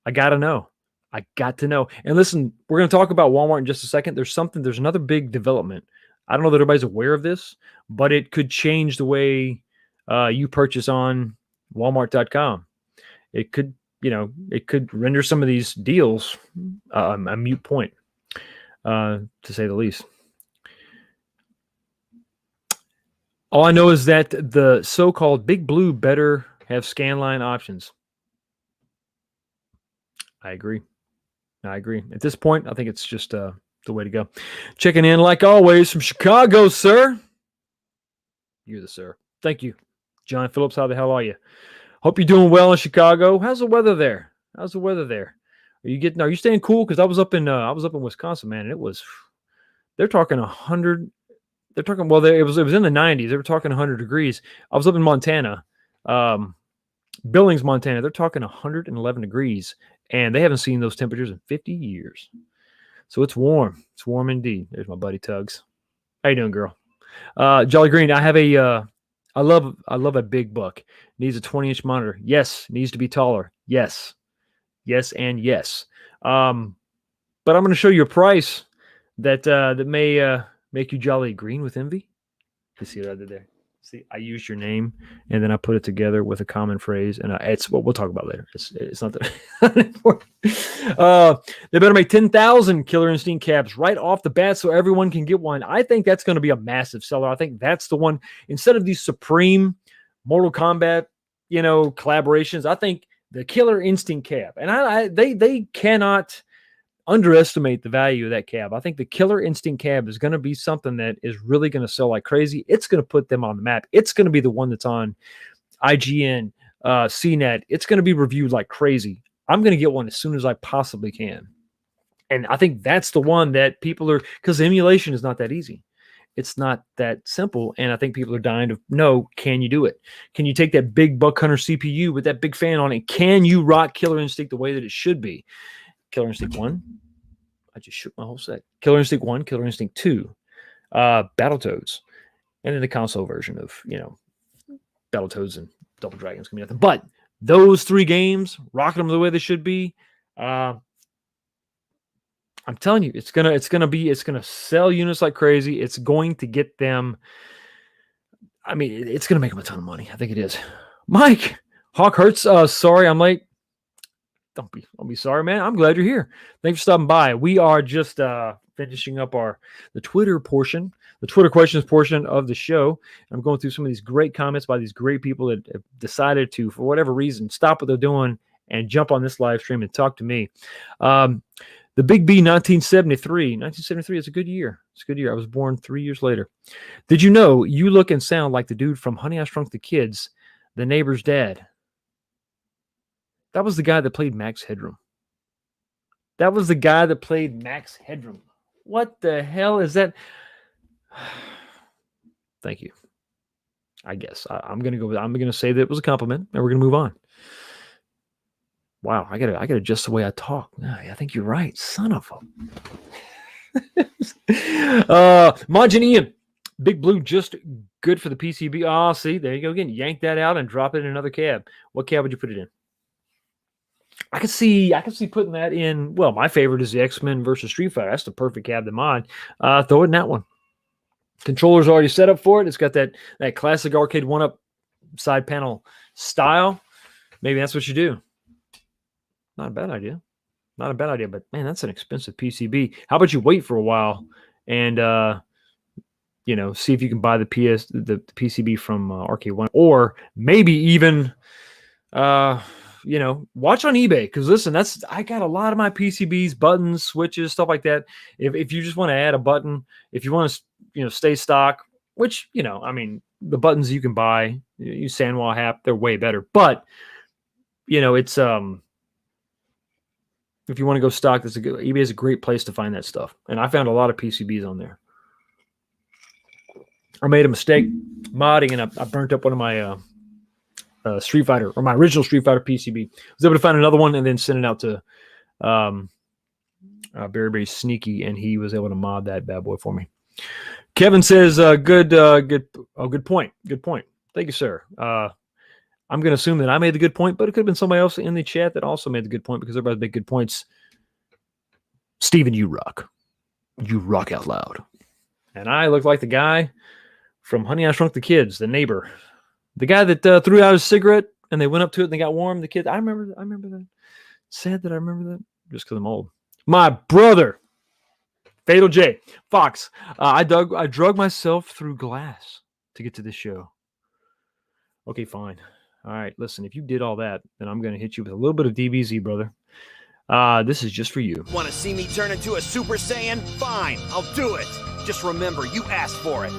I got to know. And listen, we're going to talk about Walmart in just a second. There's another big development. I don't know that everybody's aware of this, but it could change the way you purchase on Walmart.com. It could render some of these deals a moot point. To say the least. All I know is that the so-called Big Blue better have scanline options. I agree. At this point, I think it's just the way to go. Checking in, like always, from Chicago, sir. You're the sir. Thank you. John Phillips, how the hell are you? Hope you're doing well in Chicago. How's the weather there? Are you staying cool? Because I was up in Wisconsin, man, and they're talking 100. They're talking, well, it was in the 90s. They were talking 100 degrees. I was up in Montana, Billings, Montana. They're talking 111 degrees, and they haven't seen those temperatures in 50 years. So it's warm. It's warm indeed. There's my buddy Tugs. How you doing, girl? Jolly Green, I have a I love a big buck. Needs a 20-inch monitor. Yes. Needs to be taller. Yes. Yes and yes. But I'm going to show you a price that may make you jolly green with envy. You see what I did there? See, I used your name and then I put it together with a common phrase, and it's what we'll talk about later. It's not that important. They better make 10,000 Killer Instinct cabs right off the bat so everyone can get one. I think that's going to be a massive seller. I think that's the one. Instead of these Supreme Mortal Kombat, collaborations, I think the Killer Instinct cab, and they cannot underestimate the value of that cab. I think the Killer Instinct cab is going to be something that is really going to sell like crazy. It's going to put them on the map. It's going to be the one that's on IGN, CNET. It's going to be reviewed like crazy. I'm going to get one as soon as I possibly can. And I think that's the one that people are, because emulation is not that easy. It's not that simple. And I think people are dying to know, can you do it? Can you take that big Buck Hunter CPU with that big fan on it? Can you rock Killer Instinct the way that it should be? Killer Instinct 1. I just shook my whole set. Killer Instinct 1, Killer Instinct 2, Battletoads, and then the console version of, Battletoads and Double Dragon's gonna be nothing. But those 3 games, rocking them the way they should be, I'm telling you, it's gonna sell units like crazy. It's going to get them. I mean, it's gonna make them a ton of money. I think it is. Mike Hawk Hurts. Sorry, I'm late. Don't be sorry, man. I'm glad you're here. Thanks for stopping by. We are just finishing up the Twitter portion, the Twitter questions portion of the show. I'm going through some of these great comments by these great people that have decided to, for whatever reason, stop what they're doing and jump on this live stream and talk to me. The Big B 1973. 1973 is a good year. It's a good year. I was born 3 years later. Did you know you look and sound like the dude from Honey, I Shrunk the Kids, the neighbor's dad? That was the guy that played Max Headroom. What the hell is that? Thank you. I guess I'm gonna say that it was a compliment, and we're gonna move on. Wow, I gotta adjust the way I talk. I think you're right, son of a. Majin Ian, Big Blue, just good for the PCB. Oh, see, there you go again. Yank that out and drop it in another cab. What cab would you put it in? I could see putting that in. Well, my favorite is the X-Men versus Street Fighter. That's the perfect cab to mod. Throw it in that one. Controller's already set up for it. It's got that classic Arcade1up side panel style. Maybe that's what you do. Not a bad idea. But man, that's an expensive PCB. How about you wait for a while and see if you can buy the PCB from Arcade1, or maybe even watch on eBay, because listen, I got a lot of my PCBs, buttons, switches, stuff like that. If you just want to add a button, if you want to stay stock, which the buttons you can buy, use Sanwa Hap, they're way better. But it's if you want to go stock, eBay is a great place to find that stuff. And I found a lot of PCBs on there. I made a mistake modding, and I burnt up one of my Street Fighter, or my original Street Fighter PCB. I was able to find another one and then send it out to Barry Sneaky, and he was able to mod that bad boy for me. Kevin says, good point. Good point. Thank you, sir. I'm going to assume that I made the good point, but it could have been somebody else in the chat that also made the good point, because everybody made good points. Steven, you rock. You rock out loud. And I look like the guy from Honey, I Shrunk the Kids, the neighbor. The guy that threw out his cigarette and they went up to it and they got warm. The kid, I remember that. Sad that I remember that, just because I'm old. My brother, Fatal J, Fox. I drug myself through glass to get to this show. Okay, fine. All right, listen, if you did all that, then I'm going to hit you with a little bit of DBZ, brother. This is just for you. Want to see me turn into a Super Saiyan? Fine, I'll do it. Just remember, you asked for it.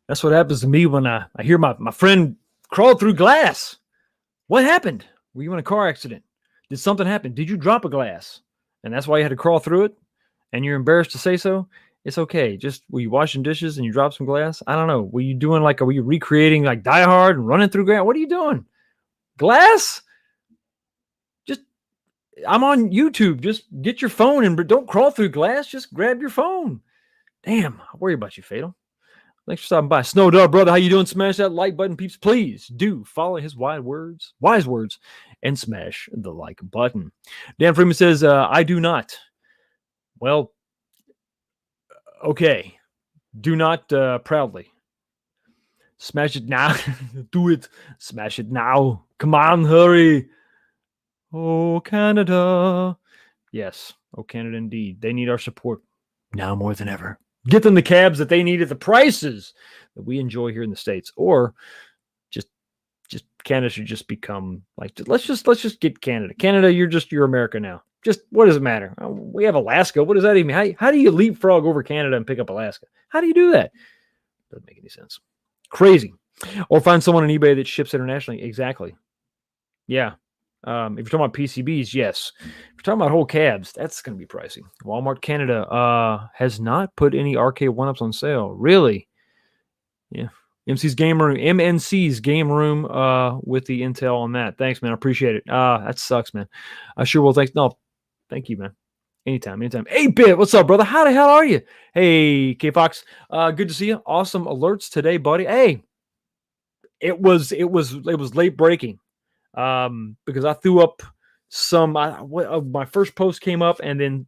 That's what happens to me when I hear my friend crawl through glass. What happened? Were you in a car accident? Did something happen? Did you drop a glass? And that's why you had to crawl through it? And you're embarrassed to say so? It's okay. Just were you washing dishes and you dropped some glass? I don't know. Were you doing were you recreating like Die Hard and running through glass? What are you doing? Glass? Just, I'm on YouTube. Just get your phone and don't crawl through glass. Just grab your phone. Damn, I worry about you, Fatal. Thanks for stopping by. Snow Dog, brother, how you doing? Smash that like button, peeps. Please do follow his wise words, and smash the like button. Dan Freeman says, I do not. Well, okay. Do not proudly. Smash it now. Do it. Smash it now. Come on, hurry. Oh, Canada. Yes. Oh, Canada, indeed. They need our support now more than ever. Get them the cabs that they need at the prices that we enjoy here in the States. Or just Canada should just become like, let's just get Canada. Canada, you're America now. Just, what does it matter? We have Alaska. What does that even mean? How do you leapfrog over Canada and pick up Alaska? How do you do that? Doesn't make any sense. Crazy. Or find someone on eBay that ships internationally. Exactly. Yeah. If you're talking about PCBs, yes. If you're talking about whole cabs, that's going to be pricey. Walmart Canada has not put any Arcade1ups on sale. Really? Yeah. MNC's game room with the intel on that. Thanks, man. I appreciate it. That sucks, man. I sure will. Thanks. No, thank you, man. Anytime. 8-bit, what's up, brother? How the hell are you? Hey, K Fox. Good to see you. Awesome alerts today, buddy. Hey, it was late breaking. Because I threw up my first post came up, and then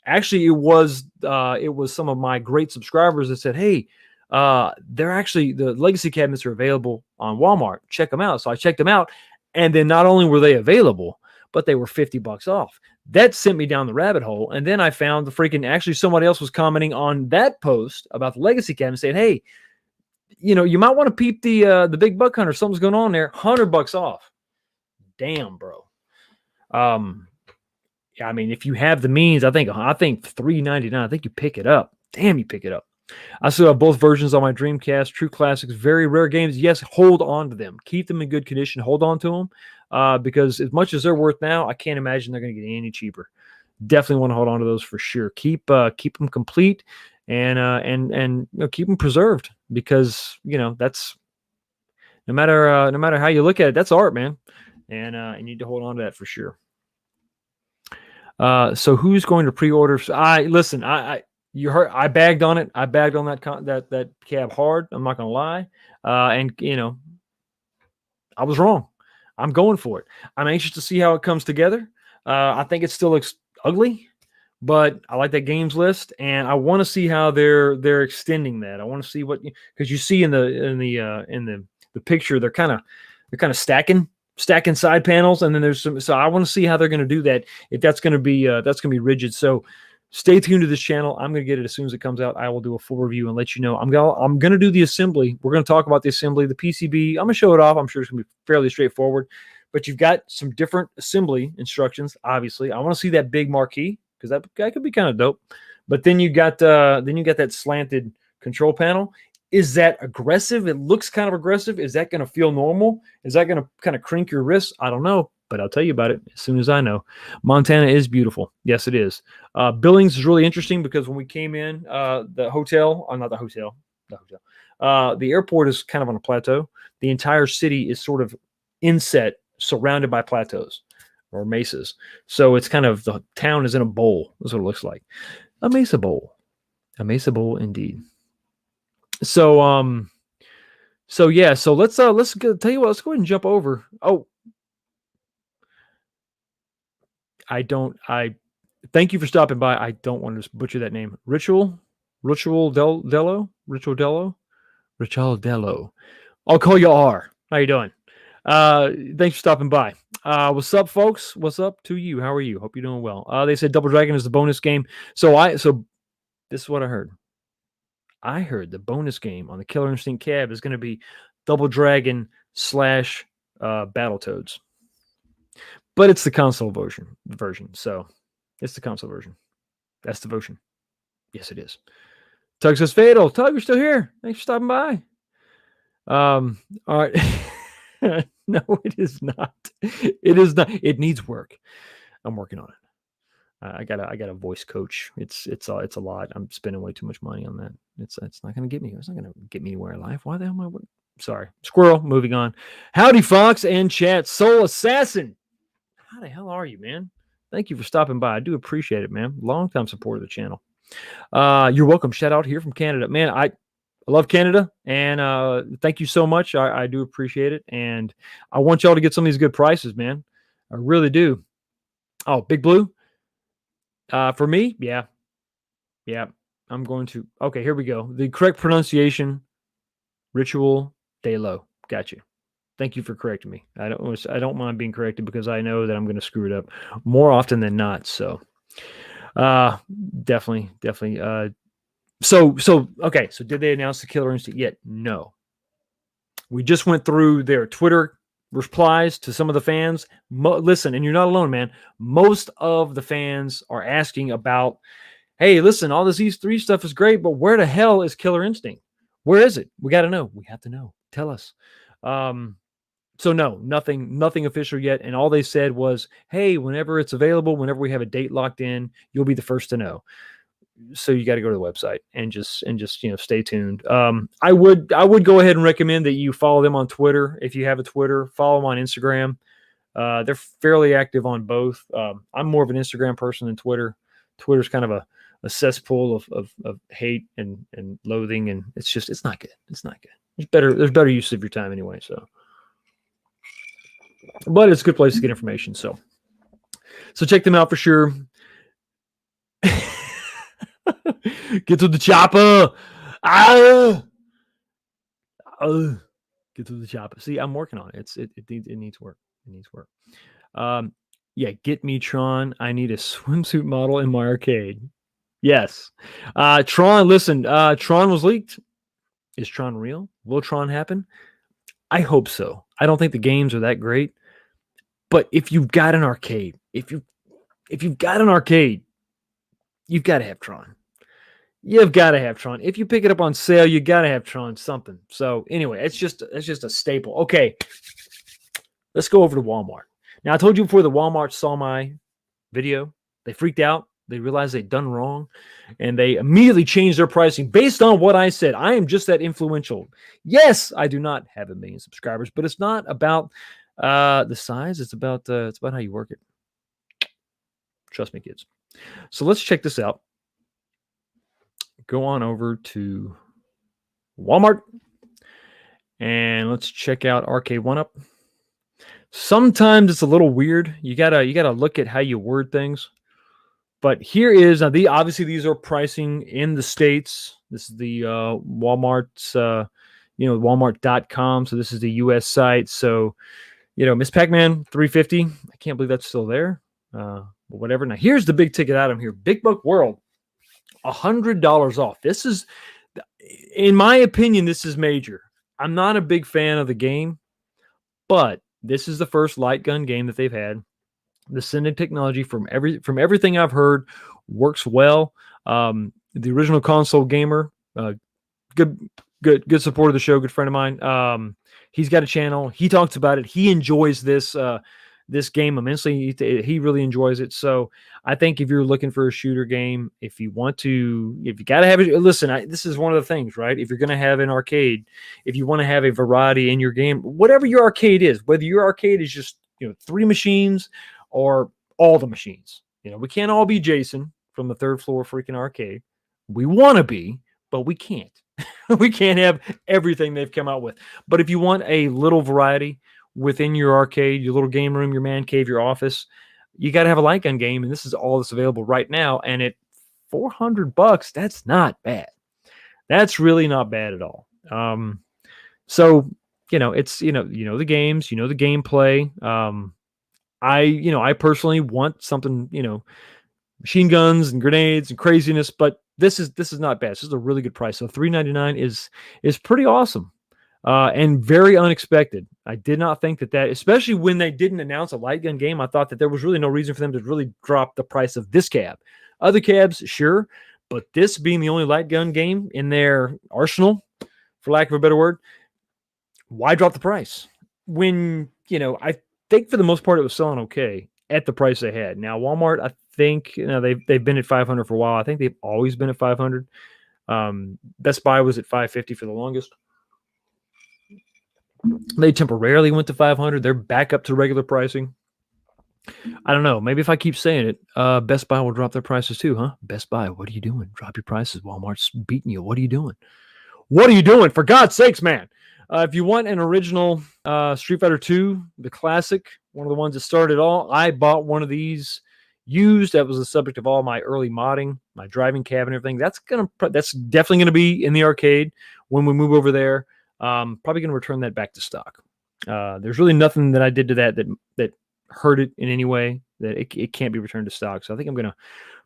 actually it was some of my great subscribers that said, hey, they're actually, the legacy cabinets are available on Walmart. Check them out. So I checked them out, and then not only were they available, but they were $50 off. That sent me down the rabbit hole. And then I found actually somebody else was commenting on that post about the legacy cabinet saying, hey, you might want to peep the big buck hunter. Something's going on there. $100 off. Damn, bro. I mean, if you have the means, I think $3.99. I think you pick it up. Damn, you pick it up. I still have both versions on my Dreamcast. True classics, very rare games. Yes, hold on to them. Keep them in good condition. Hold on to them, because as much as they're worth now, I can't imagine they're going to get any cheaper. Definitely want to hold on to those for sure. Keep them complete and keep them preserved, because that's no matter how you look at it, that's art, man. And you need to hold on to that for sure. So who's going to pre-order? You heard I bagged on it. I bagged on that cab hard. I'm not gonna lie. And I was wrong. I'm going for it. I'm anxious to see how it comes together. I think it still looks ugly, but I like that games list, and I want to see how they're extending that. I want to see what, because you see in the picture they're kind of stacking side panels, and then there's some. So I want to see how they're going to do that. If that's going to be rigid. So stay tuned to this channel. I'm going to get it as soon as it comes out. I will do a full review and let you know. I'm going to do the assembly. We're going to talk about the assembly, the PCB. I'm going to show it off. I'm sure it's going to be fairly straightforward, but you've got some different assembly instructions. Obviously, I want to see that big marquee, because that could be kind of dope. But then you got that slanted control panel. Is that aggressive? It looks kind of aggressive. Is that going to feel normal? Is that going to kind of crink your wrists? I don't know, but I'll tell you about it as soon as I know. Montana is beautiful. Yes, it is. Billings is really interesting, because when we came in, the airport is kind of on a plateau. The entire city is sort of inset, surrounded by plateaus or mesas. So it's kind of, the town is in a bowl. That's what it looks like. A mesa bowl. A mesa bowl indeed. So yeah, so let's tell you what, let's go ahead and jump over. Oh, I thank you for stopping by. I don't want to butcher that name. Ritual Dello. I'll call you R. How you doing? Thanks for stopping by. What's up, folks? What's up to you? How are you? Hope you're doing well. They said Double Dragon is the bonus game. So this is what I heard. I heard the bonus game on the Killer Instinct cab is going to be Double Dragon / Battletoads. But it's the console version. So it's the console version. That's the version. Yes, it is. Tug says Fatal. Tug, you're still here. Thanks for stopping by. All right. No, it is not. It is not. It needs work. I'm working on it. I got a voice coach. It's a lot. I'm spending way too much money on that. It's not going to get me. It's not going to get me anywhere in life. Why the hell am I? Sorry, squirrel. Moving on. Howdy, Fox and chat. Soul Assassin. How the hell are you, man? Thank you for stopping by. I do appreciate it, man. Long time supporter of the channel. You're welcome. Shout out here from Canada, man. I love Canada, and thank you so much. I do appreciate it, and I want y'all to get some of these good prices, man. I really do. Oh, Big Blue. For me, yeah. I'm going to. Okay, here we go. The correct pronunciation, Ritual de lo. Got you. Thank you for correcting me. I don't mind being corrected because I know that I'm going to screw it up more often than not. So, definitely. So okay. So did they announce the Killer Instinct yet? No. We just went through their Twitter replies to some of the fans. Listen, and you're not alone, man. Most of the fans are asking about, hey, listen, all this E3 stuff is great, but where the hell is Killer Instinct? Where is it? We got to know. We have to know. Tell us. So no, nothing official yet. And all they said was, hey, whenever it's available, whenever we have a date locked in, you'll be the first to know. So you got to go to the website and just stay tuned. I would go ahead and recommend that you follow them on Twitter. If you have a Twitter, follow them on Instagram. They're fairly active on both. I'm more of an Instagram person than Twitter. Twitter's kind of a cesspool of hate and loathing, and it's not good. It's not good. There's better use of your time anyway. So, but it's a good place to get information. So check them out for sure. Get to the chopper. Get to the chopper. See, I'm working on it. It needs work. It needs work. Yeah, get me Tron. I need a swimsuit model in my arcade. Yes. Tron, listen, Tron was leaked. Is Tron real? Will Tron happen? I hope so. I don't think the games are that great. But if you've got an arcade, if you've got an arcade, you've got to have Tron. You've got to have Tron. If you pick it up on sale, you got to have Tron something. So anyway, it's just a staple. Okay, let's go over to Walmart. Now, I told you before the Walmart saw my video. They freaked out. They realized they'd done wrong, and they immediately changed their pricing based on what I said. I am just that influential. Yes, I do not have 1 million subscribers, but it's not about the size. It's about how you work it. Trust me, kids. So let's check this out. Go on over to Walmart and let's check out Arcade1up. Sometimes it's a little weird. You gotta look at how you word things. But here is obviously these are pricing in the States. This is the Walmart's Walmart.com. So this is the US site. So Miss Pac-Man $350. I can't believe that's still there. Whatever. Now here's the big ticket item here. Big Buck World. $100 off. This is, in my opinion, this is major. I'm not a big fan of the game, but this is the first light gun game that they've had. The Sending technology from everything I've heard works well. The original console gamer, good supporter of the show, good friend of mine. He's got a channel. He talks about it. He enjoys this game immensely. He really enjoys it. So I think if you're looking for a shooter game, if you got to have it, listen, this is one of the things, right? If you're going to have an arcade, if you want to have a variety in your game, whatever your arcade is, whether your arcade is just 3 machines or all the machines, we can't all be Jason from the 3rd floor freaking arcade. We want to be, but we can't. We can't have everything they've come out with. But if you want a little variety within your arcade, your little game room, your man cave, your office, you got to have a light gun game, and this is all that's available right now. And at $400, that's not bad. That's really not bad at all. So it's the games, the gameplay. I personally want something, machine guns and grenades and craziness, but this is not bad. This is a really good price. So $399 is pretty awesome. And very unexpected. I did not think that, especially when they didn't announce a light gun game, I thought that there was really no reason for them to really drop the price of this cab. Other cabs, sure, but this being the only light gun game in their arsenal, for lack of a better word, why drop the price? When I think for the most part it was selling okay at the price they had. Now Walmart, I think, they've been at 500 for a while. I think they've always been at 500. Best Buy was at 550 for the longest. They temporarily went to 500. They're back up to regular pricing. I don't know. Maybe if I keep saying it, Best Buy will drop their prices too, huh? Best Buy, what are you doing? Drop your prices. Walmart's beating you. What are you doing? What are you doing? For God's sakes, man. If you want an original Street Fighter 2, the classic, one of the ones that started it all, I bought one of these used. That was the subject of all my early modding, my driving cab and everything. That's definitely gonna be in the arcade when we move over there. Probably gonna return that back to stock. There's really nothing that I did to that hurt it in any way, that it can't be returned to stock. So I think I'm gonna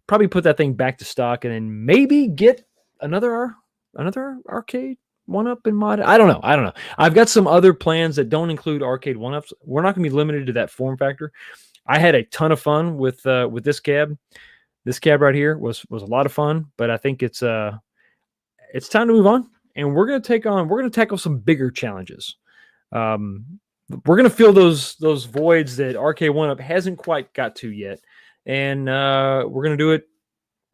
probably put that thing back to stock and then maybe get another Arcade1up and mod. I don't know. I've got some other plans that don't include Arcade1ups. We're not gonna be limited to that form factor. I had a ton of fun with this cab. This cab right here was a lot of fun, but I think it's time to move on, and we're gonna tackle some bigger challenges. We're gonna fill those voids that Arcade1up hasn't quite got to yet, and we're gonna do it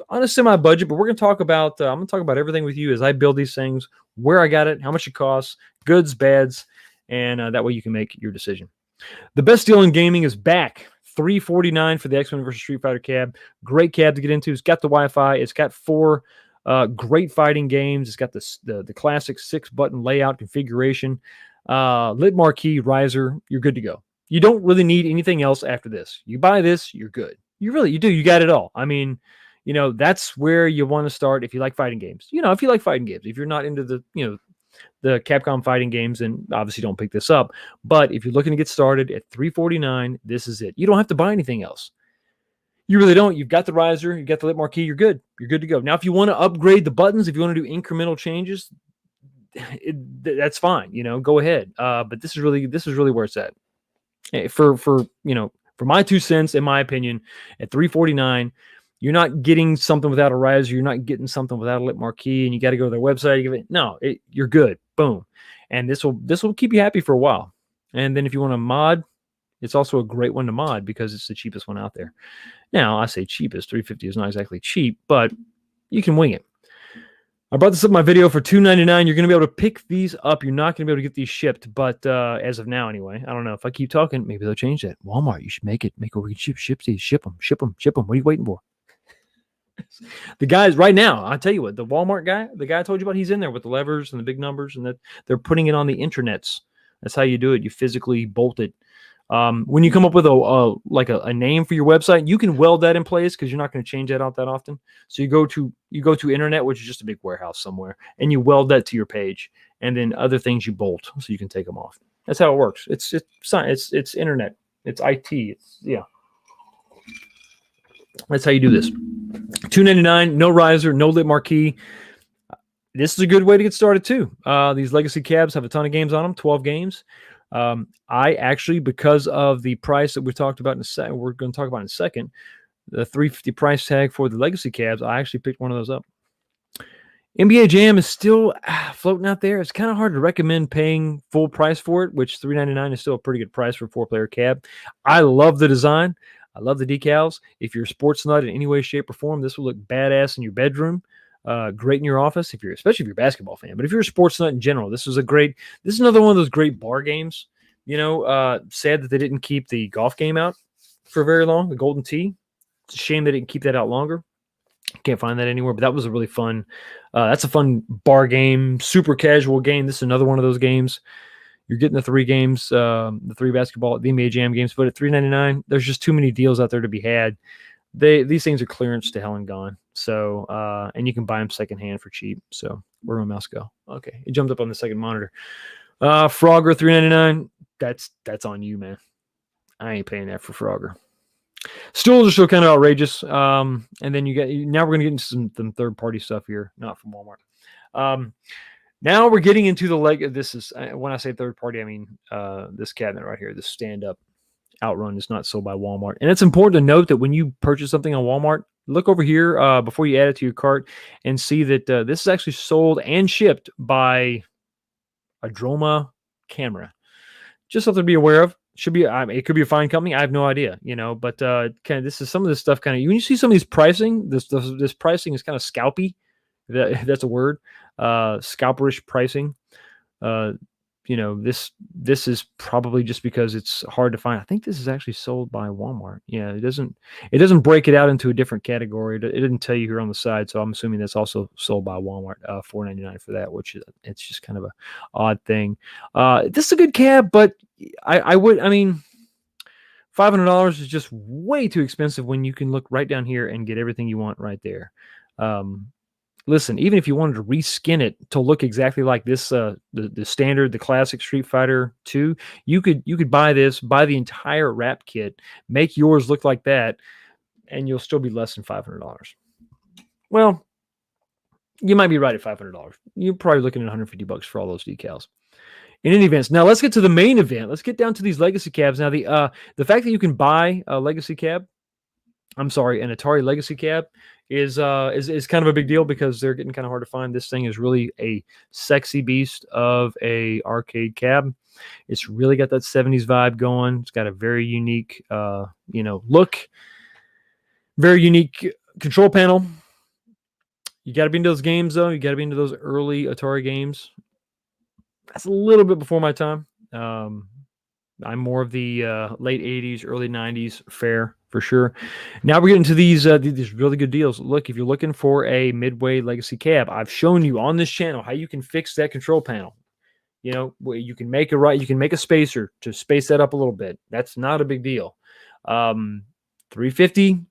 on a semi-budget. But we're gonna talk about I'm gonna talk about everything with you as I build these things, where I got it, how much it costs, goods, bads, and that way you can make your decision. The best deal in gaming is back. $349 for the X-Men vs. Street Fighter cab. Great cab to get into. It's got the Wi-Fi. It's got 4 great fighting games. It's got the classic 6-button layout configuration. Lit marquee, riser. You're good to go. You don't really need anything else after this. You buy this, you're good. You do. You got it all. I mean, that's where you want to start if you like fighting games. If you like fighting games, if you're not into the Capcom fighting games, and obviously don't pick this up. But if you're looking to get started at $349, this is it. You don't have to buy anything else. You really don't. You've got the riser, you've got the lit marquee, you're good. You're good to go. Now, if you want to upgrade the buttons, if you want to do incremental changes, that's fine. Go ahead. But this is really where it's at. For my 2 cents, in my opinion, at $349. You're not getting something without a riser. You're not getting something without a lit marquee, and you got to go to their website. You're good. Boom. And this will keep you happy for a while. And then if you want to mod, it's also a great one to mod because it's the cheapest one out there. Now, I say cheapest. $350 is not exactly cheap, but you can wing it. I brought this up in my video for $299. You're going to be able to pick these up. You're not going to be able to get these shipped, but as of now, anyway, I don't know. If I keep talking, maybe they'll change that. Walmart, you should make it where we can ship these. Ship them. What are you waiting for? The guys right now, I'll tell you what, the Walmart guy, the guy I told you about, he's in there with the levers and the big numbers, and that they're putting it on the internets. That's how you do it. You physically bolt it. When you come up with a name for your website, you can weld that in place because you're not going to change that out that often. So you go to internet, which is just a big warehouse somewhere, and you weld that to your page, and then other things you bolt so you can take them off. That's how it works. It's internet. It's IT. That's how you do this. $299, no riser, no lit marquee. This is a good way to get started too. These legacy cabs have a ton of games on them, 12 games. I actually, because of the price that we talked about in a second, we're going to talk about in a second, the $350 price tag for the legacy cabs, I actually picked one of those up. NBA Jam is still floating out there. It's kind of hard to recommend paying full price for it, which $399 is still a pretty good price for a 4-player cab. I love the design. I love the decals. If you're a sports nut in any way, shape, or form, this will look badass in your bedroom. Great in your office, especially if you're a basketball fan. But if you're a sports nut in general, this is another one of those great bar games. Sad that they didn't keep the golf game out for very long, the Golden Tee. It's a shame they didn't keep that out longer. Can't find that anywhere, but that was a really fun. That's a fun bar game, super casual game. This is another one of those games. You're getting the 3 games, the 3 basketball, the NBA Jam games, but at $399, there's just too many deals out there to be had. These things are clearance to hell and gone. So, and you can buy them secondhand for cheap. So, where'd my mouse go? Okay, it jumped up on the second monitor. Frogger $399. That's on you, man. I ain't paying that for Frogger. Stools are still kind of outrageous. And then now we're gonna get into some third-party stuff here, not from Walmart. Now we're getting into the leg. This is when I say third party, I mean this cabinet right here, this stand-up Outrun is not sold by Walmart. And it's important to note that when you purchase something on Walmart, look over here before you add it to your cart and see that this is actually sold and shipped by Adroma Camera. Just something to be aware of. Should be, I mean, it could be a fine company. I have no idea, you know, but kind of this is some of this stuff kind of, when you see some of these pricing, this pricing is kind of scalpy. That's a word. Scalperish pricing. Uh, you know, this is probably just because it's hard to find. I think this is actually sold by Walmart. Yeah, it doesn't break it out into a different category. It didn't tell you here on the side, so I'm assuming that's also sold by Walmart. $4.99 for that, which is, it's just kind of a odd thing. This is a good cab, but I mean, $500 is just way too expensive when you can look right down here and get everything you want right there. Listen, even if you wanted to reskin it to look exactly like this, the standard, the classic Street Fighter 2, you could buy the entire wrap kit, make yours look like that, and you'll still be less than $500. Well, you might be right at $500. You're probably looking at $150 for all those decals. In any event, now let's get to the main event. Let's get down to these legacy cabs. Now, the fact that you can buy a legacy cab, an Atari legacy cab is kind of a big deal because they're getting kind of hard to find. This thing is really a sexy beast of a arcade cab. It's really got that 70s vibe going. It's got a very unique, look, very unique control panel. You got to be into those games, though. You got to be into those early Atari games. That's a little bit before my time. I'm more of the late 80s, early 90s fare for sure. Now we're getting to these really good deals. Look, if you're looking for a Midway Legacy cab, I've shown you on this channel how you can fix that control panel. You know, you can make a spacer to space that up a little bit. That's not a big deal. $350.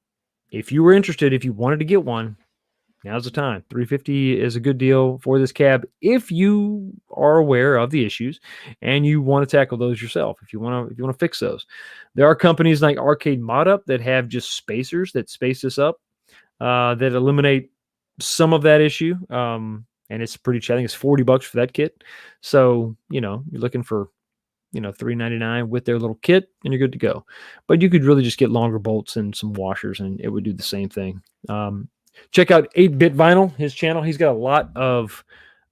If you were interested, if you wanted to get one, now's the time. $350 is a good deal for this cab if you are aware of the issues and you want to tackle those yourself. If you want to fix those, there are companies like Arcade1up that have just spacers that space this up that eliminate some of that issue. And it's pretty cheap. I think it's $40 for that kit. So you're looking for $3.99 with their little kit, and you're good to go. But you could really just get longer bolts and some washers, and it would do the same thing. Check out 8-Bit Vinyl, his channel. He's got a lot of,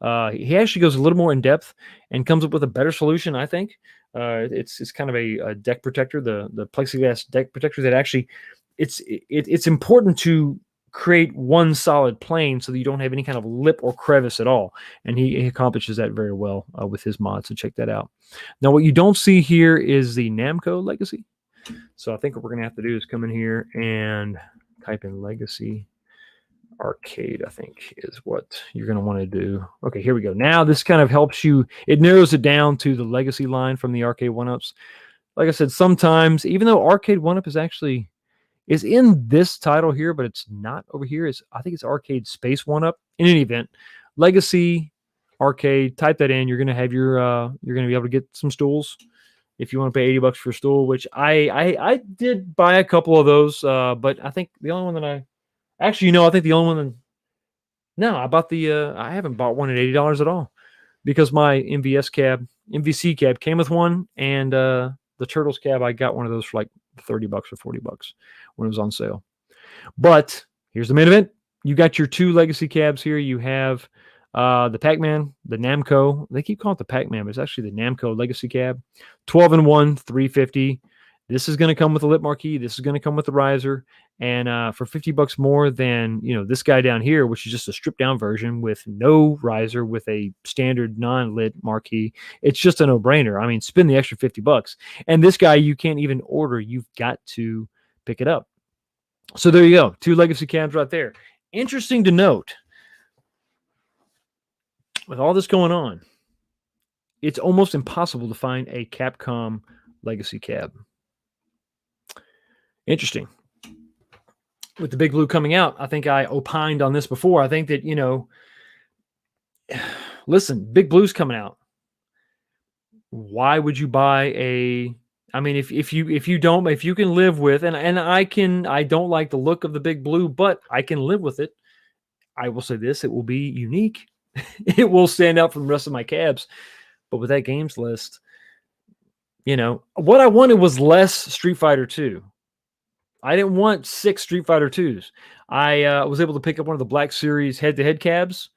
he actually goes a little more in depth and comes up with a better solution, I think. It's kind of a deck protector, the plexiglass deck protector that actually, it's important to create one solid plane so that you don't have any kind of lip or crevice at all. And he accomplishes that very well with his mod, so check that out. Now, what you don't see here is the Namco Legacy. So I think what we're going to have to do is come in here and type in Legacy Arcade, I think is what you're going to want to do. Okay, here we go. Now this kind of helps you. It narrows it down to the legacy line from the Arcade1ups. Like I said, sometimes, even though Arcade1up is in this title here, but it's not over here. I think it's Arcade Space 1up. In any event, Legacy Arcade, type that in. You're going to have your, you're going to be able to get some stools if you want to pay $80 for a stool, which I did buy a couple of those, but I think the only one that I think the only one I bought I haven't bought one at $80 at all because my MVC cab came with one, and the Turtles cab, I got one of those for like $30 or $40 when it was on sale. But here's the main event. You got your two legacy cabs here. You have the Pac-Man, the Namco. They keep calling it the Pac-Man, but it's actually the Namco legacy cab. 12-in-1, $350. This is going to come with a lip marquee. This is going to come with the riser. And for $50 more than, this guy down here, which is just a stripped down version with no riser, with a standard non-lit marquee, it's just a no-brainer. I mean, spend the extra $50. And this guy, you can't even order. You've got to pick it up. So there you go. Two legacy cabs right there. Interesting to note, with all this going on, it's almost impossible to find a Capcom legacy cab. Interesting. With the Big Blue coming out, I think I opined on this before. I think that, listen, Big Blue's coming out. Why would you buy if you can live with, and I don't like the look of the Big Blue, but I can live with it. I will say this, it will be unique. It will stand out from the rest of my cabs. But with that games list, what I wanted was less Street Fighter 2. I didn't want 6 Street Fighter 2s. I was able to pick up one of the Black Series head-to-head cabs.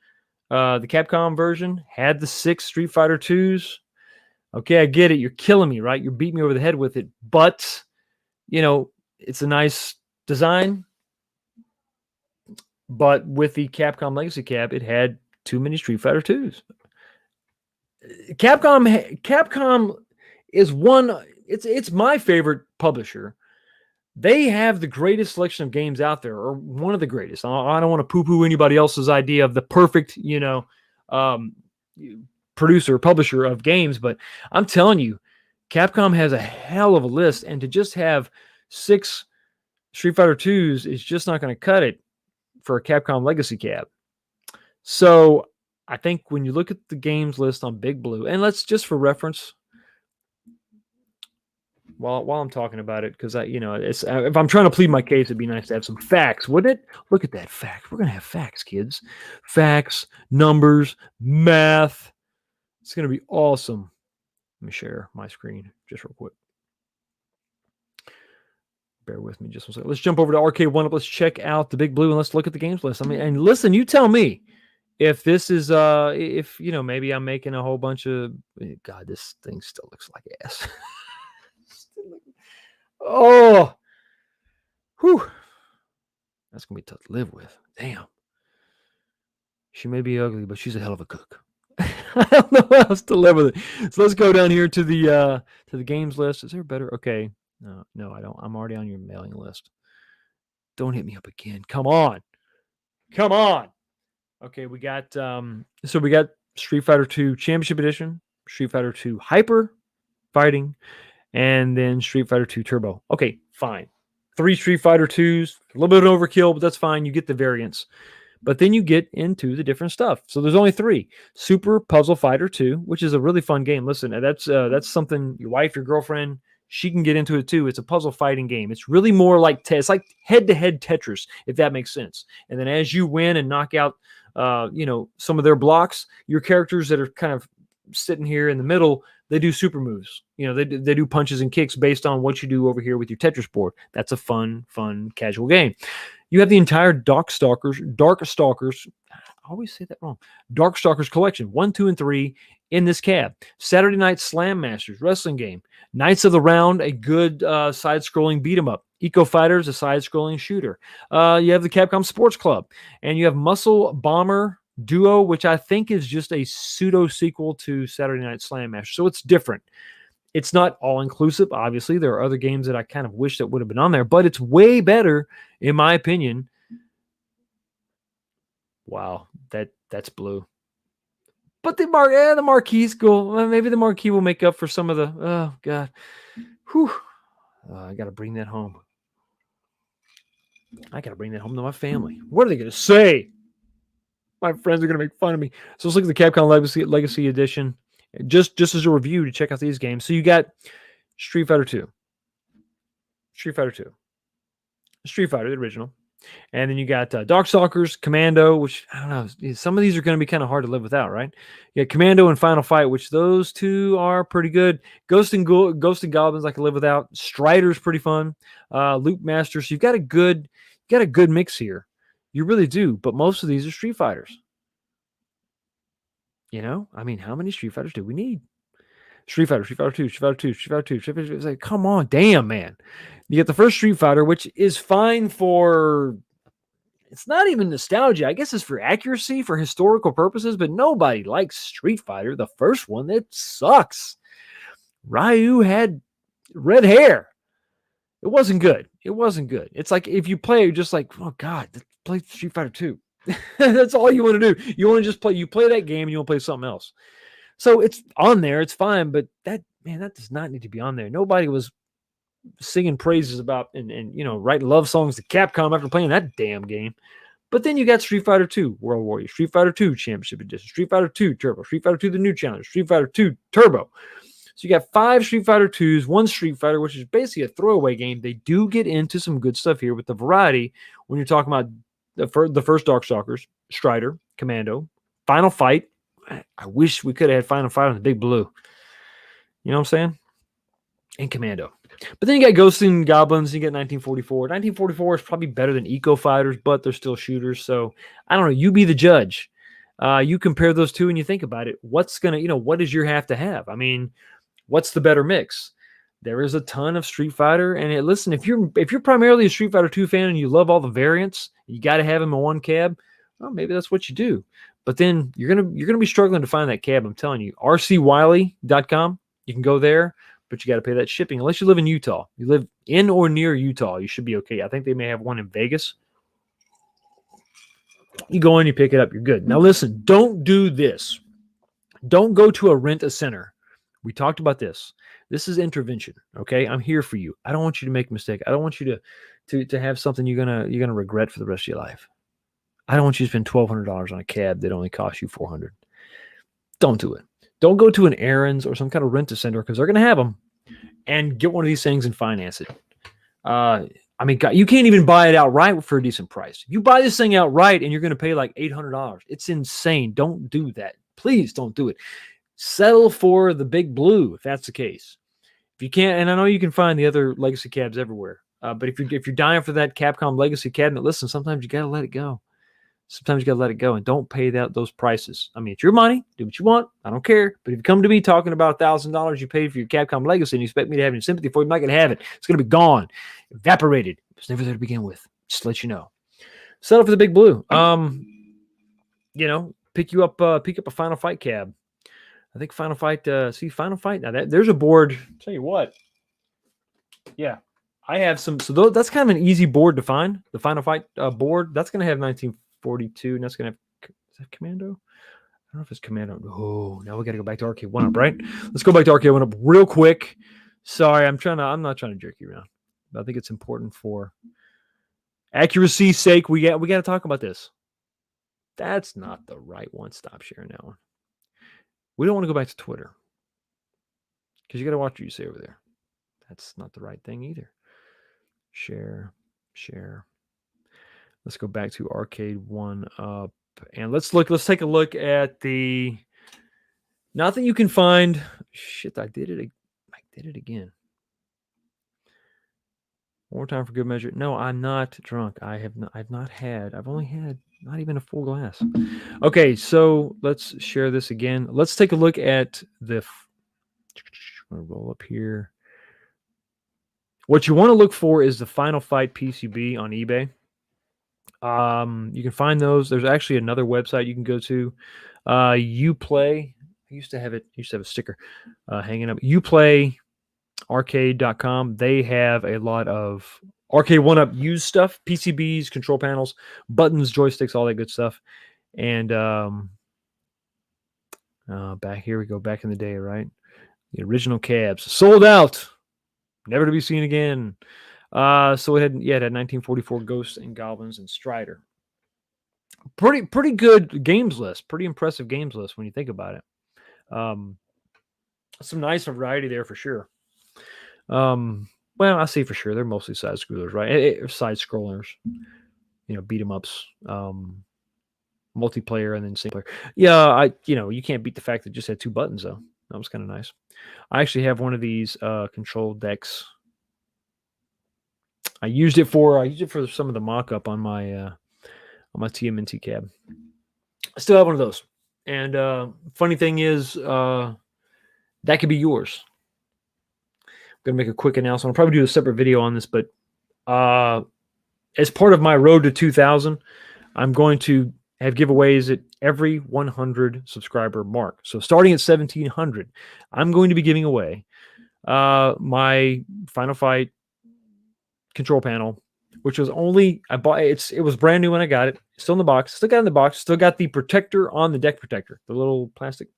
The Capcom version had the 6 Street Fighter 2s. Okay, I get it. You're killing me, right? You're beating me over the head with it. But, it's a nice design. But with the Capcom Legacy Cab, it had too many Street Fighter 2s. Capcom is it's my favorite publisher. They have the greatest selection of games out there, or one of the greatest. I don't want to poo-poo anybody else's idea of the perfect, um, publisher of games, but I'm telling you, Capcom has a hell of a list, and to just have 6 Street Fighter 2s is just not going to cut it for a Capcom Legacy Cab. So I think when you look at the games list on Big Blue, and let's just for reference, while I'm talking about it, because it's if I'm trying to plead my case, it'd be nice to have some facts, wouldn't it? Look at that fact. We're gonna have facts, kids. Facts, numbers, math. It's gonna be awesome. Let me share my screen just real quick. Bear with me just one second. Let's jump over to Arcade1up. Let's check out the Big Blue and let's look at the games list. I mean, and listen, you tell me if this is if maybe I'm making a whole bunch of God, this thing still looks like ass. Oh, whew. That's going to be tough to live with. Damn. She may be ugly, but she's a hell of a cook. I don't know how else to live with it. So let's go down here to the games list. Is there better? Okay. No, I don't. I'm already on your mailing list. Don't hit me up again. Come on. Okay, we got we got Street Fighter 2 Championship Edition, Street Fighter 2 Hyper Fighting, and then Street Fighter 2 Turbo. Okay, fine. 3 Street Fighter 2s, a little bit of overkill, but that's fine. You get the variants. But then you get into the different stuff. So there's only 3. Super Puzzle Fighter 2, which is a really fun game. Listen, that's something your wife, your girlfriend, she can get into it too. It's a puzzle fighting game. It's really more like it's like head-to-head Tetris, if that makes sense. And then as you win and knock out some of their blocks, your characters that are kind of sitting here in the middle, they do super moves. They do punches and kicks based on what you do over here with your Tetris board. That's a fun casual game. You have the entire Darkstalkers, I always say that wrong, Darkstalkers collection, 1, 2, and 3 in this cab. Saturday Night Slam Masters, wrestling game. Knights of the Round, a good side-scrolling beat-em-up. Eco Fighters, a side-scrolling shooter. You have the Capcom Sports Club. And you have Muscle Bomber Duo, which I think is just a pseudo-sequel to Saturday Night Slam Masters. So it's different. It's not all-inclusive, obviously. There are other games that I kind of wish that would have been on there, but it's way better, in my opinion. Wow, that's blue. But the marquee's cool. Well, maybe the marquee will make up for some of the... Oh, God. Whew. I got to bring that home. I got to bring that home to my family. What are they going to say? My friends are going to make fun of me. So let's look at the Capcom Legacy Edition. Just as a review to check out these games. So you got Street Fighter 2. Street Fighter 2. Street Fighter, the original. And then you got Darkstalkers, Commando, which, I don't know, some of these are going to be kind of hard to live without, right? You got Commando and Final Fight, which those 2 are pretty good. Ghost and Goblins I can live without. Strider's pretty fun. Loop Master. So you've got a good mix here. You really do. But most of these are Street Fighters. I mean, how many Street Fighters do we need? Street Fighter 2, Street Fighter 2, Street Fighter 2, Street Fighter 2. It's like, come on, damn, man. You get the first Street Fighter, which is fine for... It's not even nostalgia. I guess it's for accuracy, for historical purposes, but nobody likes Street Fighter. The first one, that sucks. Ryu had red hair. It wasn't good. It's like if you play, you're just like, oh, God, play Street Fighter 2. That's all you want to do. You want to just play. You play that game and you want to play something else. So it's on there. It's fine, but that does not need to be on there. Nobody was singing praises about and writing love songs to Capcom after playing that damn game. But then you got Street Fighter 2 World Warrior, Street Fighter 2 Championship Edition, Street Fighter 2 Turbo, Street Fighter 2 The New Challenge, Street Fighter 2 Turbo. So you got 5 Street Fighter 2s, 1 Street Fighter, which is basically a throwaway game. They do get into some good stuff here with the variety when you're talking about the first Darkstalkers, Strider, Commando, Final Fight. I wish we could have had Final Fight on the Big Blue. You know what I'm saying? And Commando. But then you got Ghosts and Goblins, you get 1944. 1944 is probably better than Eco Fighters, but they're still shooters. So I don't know. You be the judge. You compare those 2 and you think about it. What's going to, what does your have to have? I mean, What's the better mix? There is a ton of Street Fighter, and listen, if you're primarily a Street Fighter 2 fan and you love all the variants, you got to have them in one cab. Well, maybe that's what you do. But then you're gonna be struggling to find that cab. I'm telling you, rcwiley.com. You can go there, but you got to pay that shipping. Unless you live in Utah, you live in or near Utah, you should be okay. I think they may have one in Vegas. You go in, you pick it up, you're good. Now listen, don't do this. Don't go to a rent-a-center. We talked about this. This is intervention. Okay, I'm here for you. I don't want you to make a mistake. I don't want you to have something you're gonna regret for the rest of your life. I don't want you to spend $1,200 on a cab that only costs you $400. Don't do it. Don't go to an Aaron's or some kind of rent-a-center because they're gonna have them, and get one of these things and finance it. I mean, God, you can't even buy it outright for a decent price. You buy this thing outright and you're going to pay like $800. It's insane. Don't do that. Please don't do it. Settle for the big blue if that's the case. If you can't, and I know you can find the other legacy cabs everywhere, but if you're dying for that Capcom legacy cabinet, listen, sometimes you got to let it go. Sometimes you got to let it go and don't pay those prices. I mean, it's your money. Do what you want. I don't care. But if you come to me talking about $1,000 you paid for your Capcom Legacy and you expect me to have any sympathy for it, I'm not going to have it. It's going to be gone, evaporated. It was never there to begin with. Just to let you know. Settle for the big blue. Pick up a Final Fight cab. I think Final Fight. Final Fight. Now there's a board. Tell you what. Yeah, I have some. So that's kind of an easy board to find. The Final Fight board. That's going to have 1942, and that's going to have, is that Commando? I don't know if it's Commando. Oh, now we got to go back to Arcade1up, right? Let's go back to Arcade1up real quick. Sorry, I'm not trying to jerk you around. But I think it's important for accuracy's sake. We got to talk about this. That's not the right one. Stop sharing that one. We don't want to go back to Twitter because you got to watch what you say over there. That's not the right thing either. Share. Let's go back to Arcade1up and let's take a look at the. Not that you can find. Shit, I did it again. One more time for good measure. No, I'm not drunk. I've only had not even a full glass. Okay, so let's share this again. Let's take a look at the. I'm gonna roll up here. What you want to look for is the Final Fight PCB on eBay. You can find those. There's actually another website you can go to. Uplay. I used to have a sticker hanging up. Arcade.com. They have a lot of Arcade1up used stuff, PCBs, control panels, buttons, joysticks, all that good stuff. And back here we go, back in the day, right? The original cabs sold out, never to be seen again. So it had 1944 Ghosts and Goblins and Strider. Pretty good games list, pretty impressive games list when you think about it. Some nice variety there for sure. Well, I see for sure they're mostly side scrollers, right? Side scrollers, beat 'em ups, multiplayer, and then single player. Yeah, you can't beat the fact that it just had 2 buttons though. That was kind of nice. I actually have one of these control decks. I used it for some of the mock-up on my TMNT cab. I still have one of those. And funny thing is, that could be yours. I'm going to make a quick announcement. I'll probably do a separate video on this, but as part of my road to 2,000, I'm going to have giveaways at every 100 subscriber mark. So starting at 1,700, I'm going to be giving away my Final Fight control panel, which was it was brand new when I got it. Still in the box. Still got it in the box. Still got the protector on the deck protector, the little plastic.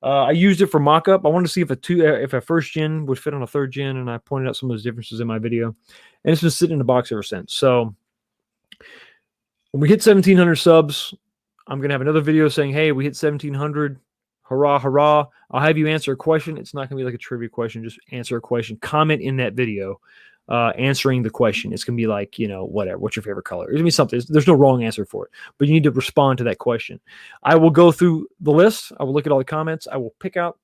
I used it for mock-up. I wanted to see if a first gen would fit on a third gen, and I pointed out some of those differences in my video. And it's been sitting in the box ever since. So when we hit 1,700 subs, I'm going to have another video saying, hey, we hit 1,700. Hurrah, hurrah. I'll have you answer a question. It's not going to be like a trivia question. Just answer a question. Comment in that video answering the question. It's going to be like, whatever. What's your favorite color? It's going to be something. There's no wrong answer for it. But you need to respond to that question. I will go through the list. I will look at all the comments. I will pick out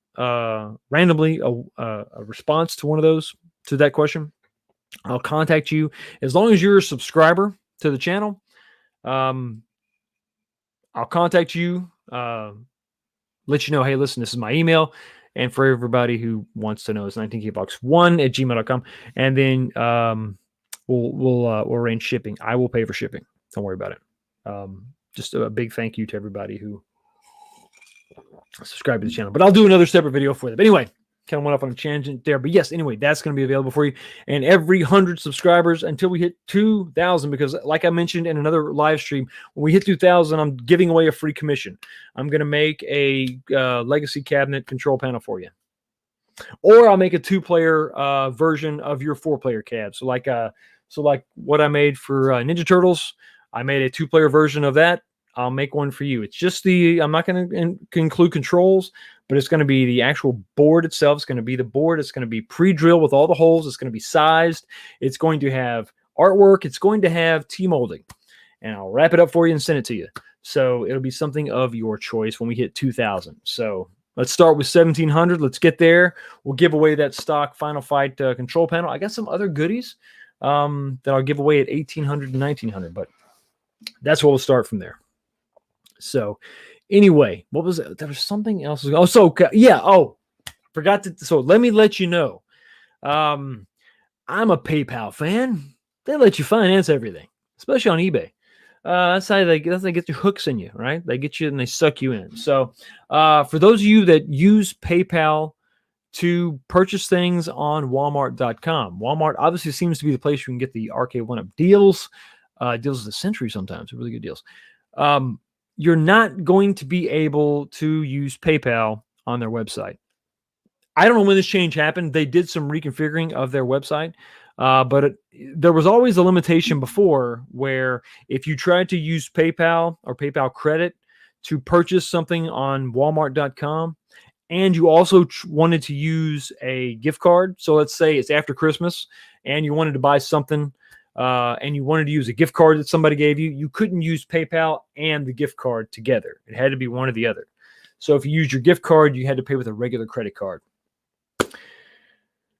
randomly a response to one of those, to that question. I'll contact you. As long as you're a subscriber to the channel, I'll contact you, let you know, hey, listen, this is my email. And for everybody who wants to know, it's 19kbox1@gmail.com. And then we'll arrange shipping. I will pay for shipping. Don't worry about it. Just a big thank you to everybody who subscribe to the channel. But I'll do another separate video for them. But anyway, kind of went off on a tangent there. But yes, anyway, that's going to be available for you. And every 100 subscribers until we hit 2,000, because like I mentioned in another live stream, when we hit 2,000, I'm giving away a free commission. I'm going to make a legacy cabinet control panel for you. Or I'll make a 2-player version of your 4-player cab. So like what I made for Ninja Turtles, I made a 2-player version of that. I'll make one for you. It's just I'm not going to include controls, but it's going to be the actual board itself. It's going to be the board. It's going to be pre-drilled with all the holes. It's going to be sized. It's going to have artwork. It's going to have T-molding. And I'll wrap it up for you and send it to you. So it'll be something of your choice when we hit 2,000. So let's start with 1,700. Let's get there. We'll give away that stock Final Fight control panel. I got some other goodies that I'll give away at 1,800 and 1,900, but that's where we'll start from there. So anyway, what was it? There was something else. Oh, so yeah. Oh, forgot to. So let me let you know. I'm a PayPal fan. They let you finance everything, especially on eBay. That's how they get your hooks in you, right? They get you and they suck you in. So for those of you that use PayPal to purchase things on Walmart.com, Walmart obviously seems to be the place you can get the Arcade1up deals, deals of the century sometimes, really good deals. You're not going to be able to use PayPal on their website. I don't know when this change happened. They did some reconfiguring of their website, but there was always a limitation before where if you tried to use PayPal or PayPal credit to purchase something on Walmart.com, and you also wanted to use a gift card. So let's say it's after Christmas and you wanted to buy something and you wanted to use a gift card that somebody gave you, you couldn't use PayPal and the gift card together. It had to be one or the other. So if you used your gift card, you had to pay with a regular credit card.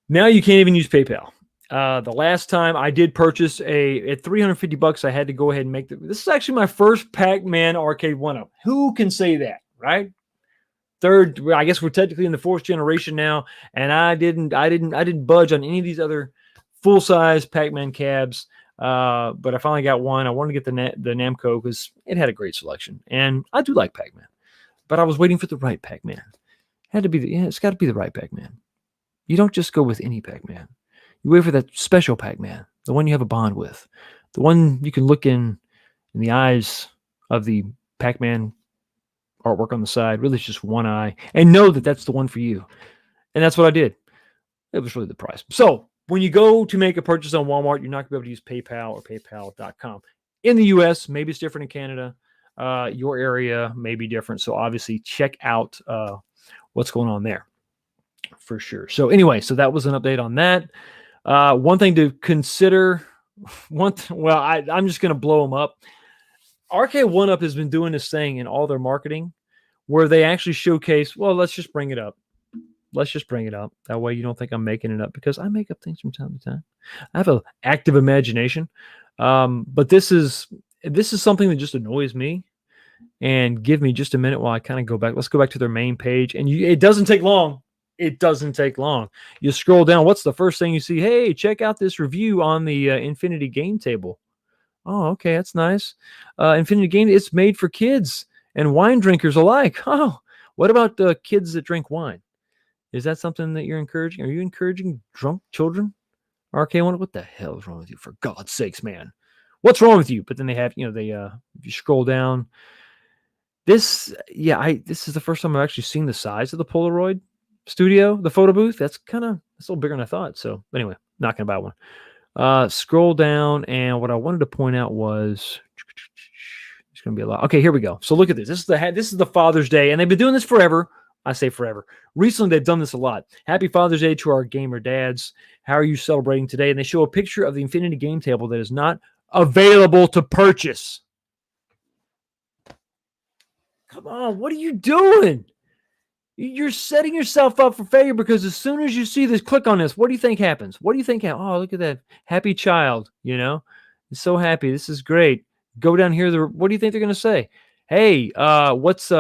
Now you can't even use PayPal. The last time I did purchase at $350, I had to go ahead and make this is actually my first Pac-Man Arcade1up. Who can say that, right? Third, I guess we're technically in the 4th generation now, and I didn't budge on any of these other full-size Pac-Man cabs, but I finally got one. I wanted to get the Namco because it had a great selection, and I do like Pac-Man, but I was waiting for the right Pac-Man. It's got to be the right Pac-Man. You don't just go with any Pac-Man. You wait for that special Pac-Man, the one you have a bond with, the one you can look in the eyes of the Pac-Man artwork on the side. Really, it's just one eye, and know that that's the one for you. And that's what I did. It was really the price. So when you go to make a purchase on Walmart, you're not going to be able to use PayPal or PayPal.com. In the U.S., maybe it's different in Canada. Your area may be different. So obviously, check out what's going on there for sure. So anyway, so that was an update on that. One thing to consider. I'm just going to blow them up. Arcade1up has been doing this thing in all their marketing where they actually showcase, well, let's just bring it up. Let's just bring it up. That way you don't think I'm making it up, because I make up things from time to time. I have an active imagination. But this is something that just annoys me. And give me just a minute while I kind of go back. Let's go back to their main page. And it doesn't take long. It doesn't take long. You scroll down. What's the first thing you see? Hey, check out this review on the Infinity Game Table. Oh, okay, that's nice. Infinity Game, it's made for kids and wine drinkers alike. Oh, what about the kids that drink wine? Is that something that you're encouraging? Are you encouraging drunk children? Arcade1up, what the hell is wrong with you? For God's sakes, man. What's wrong with you? But then they have, if you scroll down, this is the first time I've actually seen the size of the Polaroid studio, the photo booth. That's a little bigger than I thought. So anyway, not going to buy one. Scroll down, and what I wanted to point out was there's going to be a lot. Okay, here we go. So look at this. This is the Father's Day, and they've been doing this forever. I say forever. Recently, they've done this a lot. Happy Father's Day to our gamer dads. How are you celebrating today? And they show a picture of the Infinity Game Table that is not available to purchase. Come on, what are you doing? You're setting yourself up for failure, because as soon as you see this, click on this. What do you think happens? What do you think? Oh, look at that happy child. It's so happy. This is great. Go down here. What do you think they're going to say? Hey, what's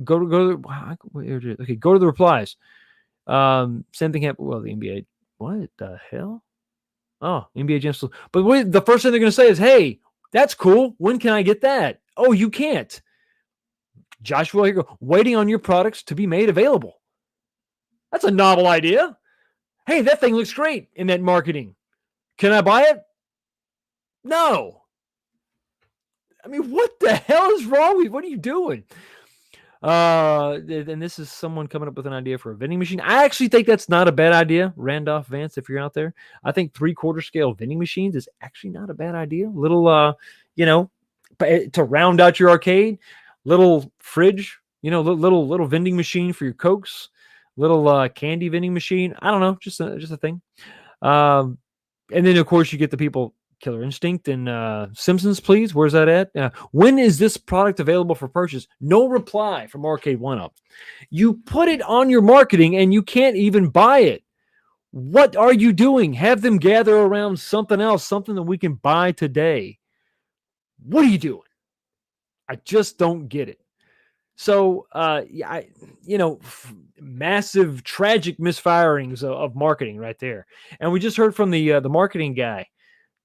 Okay, go to the replies. Same thing happened. Well, the NBA. What the hell? Oh, NBA Jam still. But the first thing they're going to say is, "Hey, that's cool. When can I get that?" Oh, you can't. Joshua, here you go. Waiting on your products to be made available. That's a novel idea. Hey, that thing looks great in that marketing. Can I buy it? No. I mean, what the hell is wrong with you? What are you doing? And this is someone coming up with an idea for a vending machine. I actually think that's not a bad idea, Randolph Vance, if you're out there. I think 3/4 scale vending machines is actually not a bad idea. Little, to round out your arcade, little fridge, little vending machine for your Cokes, little candy vending machine. I don't know, just a thing. And then of course you get the people. Killer Instinct and Simpsons, please. Where's that at? When is this product available for purchase? No reply from Arcade1up. You put it on your marketing and you can't even buy it. What are you doing? Have them gather around something else, something that we can buy today. What are you doing? I just don't get it. So, massive, tragic misfirings of marketing right there. And we just heard from the marketing guy.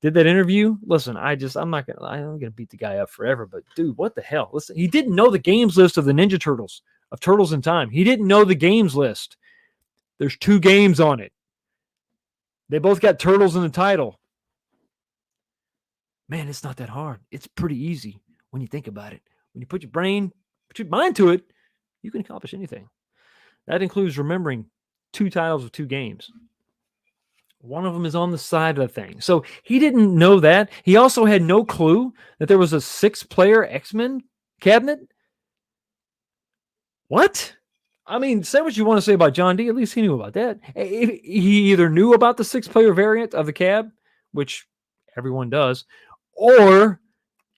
Did that interview? Listen, I'm gonna beat the guy up forever, but dude, what the hell? Listen, he didn't know the games list of the Ninja Turtles, of Turtles in Time. He didn't know the games list. There's 2 games on it. They both got turtles in the title. Man, it's not that hard. It's pretty easy when you think about it. When you put your mind to it, you can accomplish anything. That includes remembering 2 titles of 2 games. One of them is on the side of the thing. So he didn't know that. He also had no clue that there was a 6-player X-Men cabinet. What? I mean, say what you want to say about John D. At least he knew about that. He either knew about the 6-player variant of the cab, which everyone does, or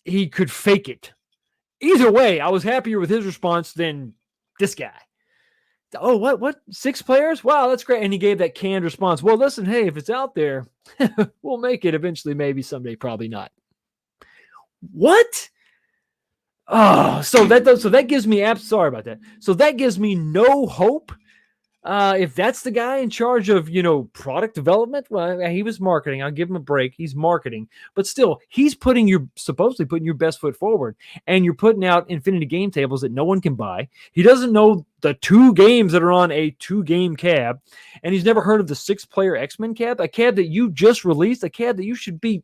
he could fake it. Either way, I was happier with his response than this guy. Oh, what? 6 players? Wow, that's great. And he gave that canned response. Well, listen, hey, if it's out there, we'll make it eventually, maybe someday, probably not. What? Oh, so that gives me sorry about that. So that gives me no hope. If that's the guy in charge of, product development, well, he was marketing. I'll give him a break. He's marketing, but still, he's supposedly putting your best foot forward, and you're putting out infinity game tables that no one can buy. He doesn't know the 2 games that are on a 2-game cab, and he's never heard of the 6-player X-Men cab, a cab that you just released, a cab that you should be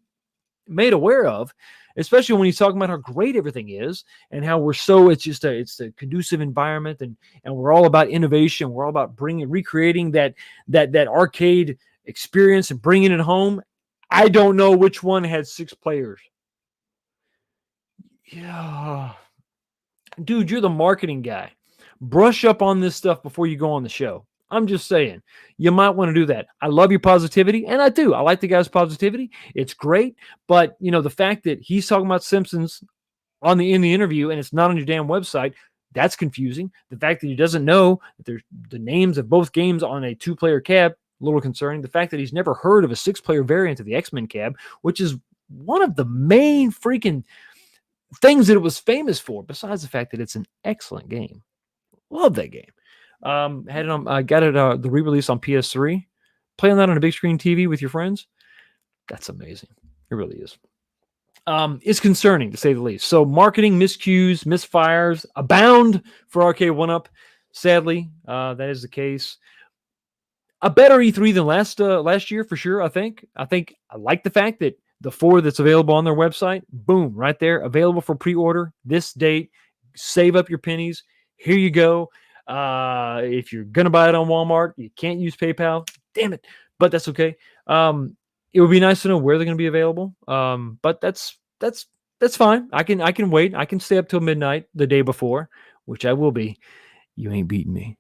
made aware of, especially when he's talking about how great everything is and how it's a conducive environment, and we're all about innovation. We're all about recreating that arcade experience and bringing it home. I don't know which one had 6 players. Yeah. Dude, you're the marketing guy. Brush up on this stuff before you go on the show. I'm just saying, you might want to do that. I love your positivity, and I do. I like the guy's positivity. It's great. But, the fact that he's talking about Simpsons in the interview and it's not on your damn website, that's confusing. The fact that he doesn't know that there's the names of both games on a 2-player cab, a little concerning. The fact that he's never heard of a 6-player variant of the X-Men cab, which is one of the main freaking things that it was famous for, besides the fact that it's an excellent game. Love that game. Had it on. I got it the re-release on PS3. Playing that on a big screen TV with your friends. That's amazing. It really is. It's concerning to say the least. So marketing miscues, misfires abound for Arcade1up. Sadly, that is the case. A better E3 than last year for sure. I think I like the fact that the 4 that's available on their website, boom, right there, available for pre-order this date. Save up your pennies. Here you go. If you're gonna buy it on Walmart, you can't use PayPal. Damn it, but that's okay. It would be nice to know where they're gonna be available. But that's fine. I can wait. I can stay up till midnight the day before, which I will be. You ain't beating me.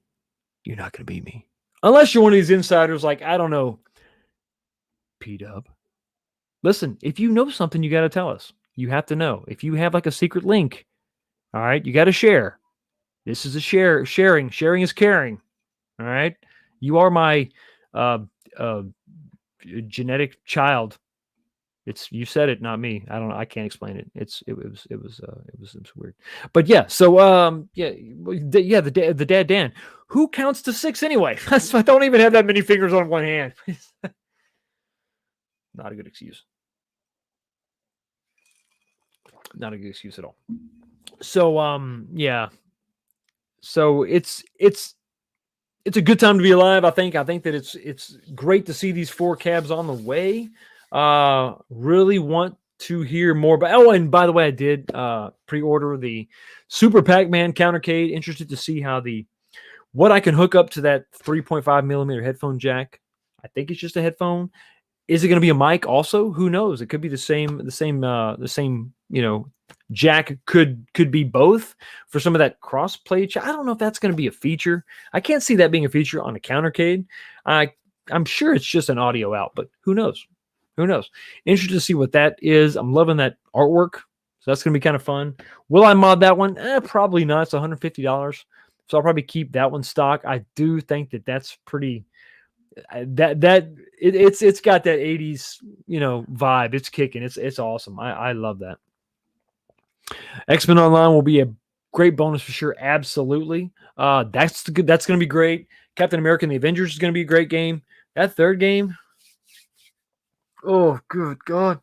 You're not gonna beat me unless you're one of these insiders like, I don't know, P-Dub. Listen, if you know something, you got to tell us. You have to know. If you have like a secret link, all right, you got to share. This is a sharing. Sharing is caring. All right. You are my genetic child. It's you said it, not me. I don't know. I can't explain it. It was weird. But yeah, so the dad Dan. Who counts to 6 anyway? I don't even have that many fingers on one hand. Not a good excuse. Not a good excuse at all. So yeah. So it's a good time to be alive. I think that it's great to see these 4 cabs on the way. Really want to hear more about. Oh, and by the way, I did pre-order the Super Pac-Man countercade. Interested to see how what I can hook up to that 3.5 millimeter headphone jack. I think it's just a headphone. Is it going to be a mic also? Who knows? It could be the same. Jack could be both for some of that cross play. I don't know if that's going to be a feature. I can't see that being a feature on a countercade. I'm sure it's just an audio out, but who knows? Who knows? Interested to see what that is. I'm loving that artwork. So that's going to be kind of fun. Will I mod that one? Probably not. It's $150. So I'll probably keep that one stock. I do think that's pretty it's got that 80s, vibe. It's kicking. It's awesome. I love that. X-Men Online will be a great bonus for sure. Absolutely. That's going to be great. Captain America and the Avengers is going to be a great game. That third game, oh, good God.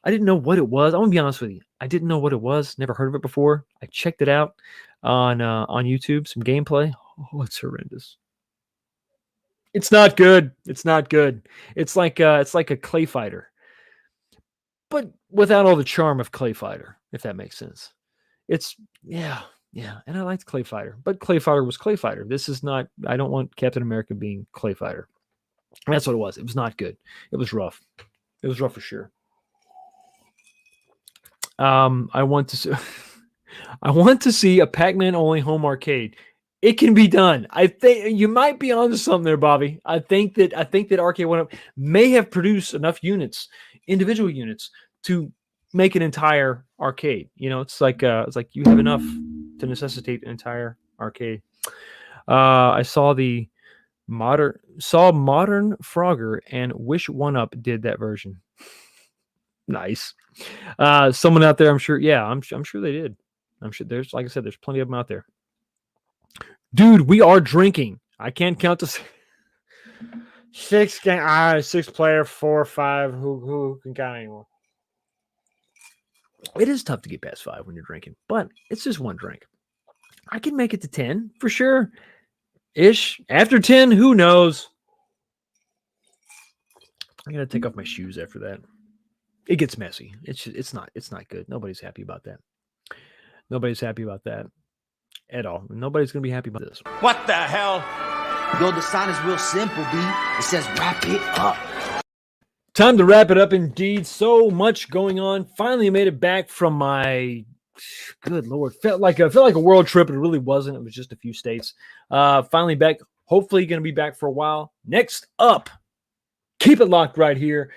I didn't know what it was. I'm going to be honest with you. I didn't know what it was. Never heard of it before. I checked it out on YouTube, some gameplay. Oh, it's horrendous. It's not good. It's not good. It's like a Clay Fighter, but without all the charm of Clay Fighter, if that makes sense. It's, yeah. And I liked Clay Fighter, but Clay Fighter was Clay Fighter. This is not, I don't want Captain America being Clay Fighter. And that's what it was. It was not good. It was rough. It was rough for sure. I want to see a Pac-Man only home arcade. It can be done. I think you might be onto something there, Bobby. I think that Arcade1up may have produced enough units, individual units, to make an entire arcade. It's like you have enough to necessitate an entire arcade. I saw Modern Frogger and Wish 1UP did that version. Nice. Someone out there, I'm sure. Yeah, I'm sure they did. I'm sure there's, like I said, there's plenty of them out there. Dude, we are drinking. I can't count to 6 game. 6 player, 4 or 5. Who can count anymore? It is tough to get past 5 when you're drinking, but it's just one drink. I can make it to 10 for sure. Ish. After 10, who knows? I'm gonna take off my shoes after that. It gets messy. It's not good. Nobody's happy about that. Nobody's happy about that at all. Nobody's gonna be happy about this. What the hell? Yo, the sign is real simple, B. It says wrap it up. Time to wrap it up indeed. So much going on. Finally made it back from my good Lord. Felt like a world trip, but it really wasn't. It was just a few states. Finally back. Hopefully gonna be back for a while. Next up, keep it locked right here.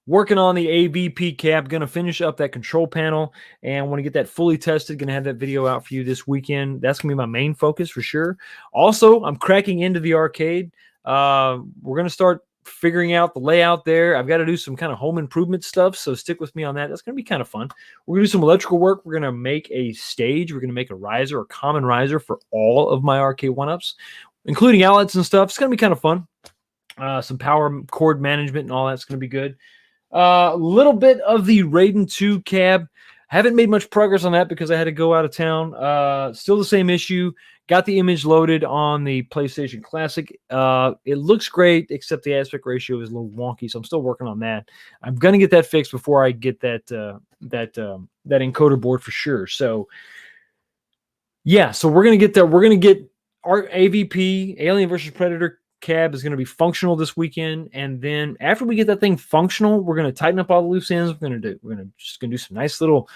Working on the AVP cab, going to finish up that control panel and want to get that fully tested. Going to have that video out for you this weekend. That's going to be my main focus for sure. Also, I'm cracking into the arcade. We're going to start figuring out the layout there. I've got to do some kind of home improvement stuff, so stick with me on that. That's going to be kind of fun. We're going to do some electrical work. We're going to make a stage. We're going to make a riser, a common riser for all of my Arcade1ups, including outlets and stuff. It's going to be kind of fun. Some power cord management and all that's going to be good. A little bit of the Raiden 2 cab. Haven't made much progress on that because I had to go out of town. Still the same issue. Got the image loaded on the PlayStation Classic. It looks great, except the aspect ratio is a little wonky, so I'm still working on that. I'm gonna get that fixed before I get that encoder board for sure. So yeah, so we're gonna get there. We're gonna get our AVP, Alien versus Predator cab, is going to be functional this weekend, and then after we get that thing functional, we're going to tighten up all the loose ends. We're going to do some nice little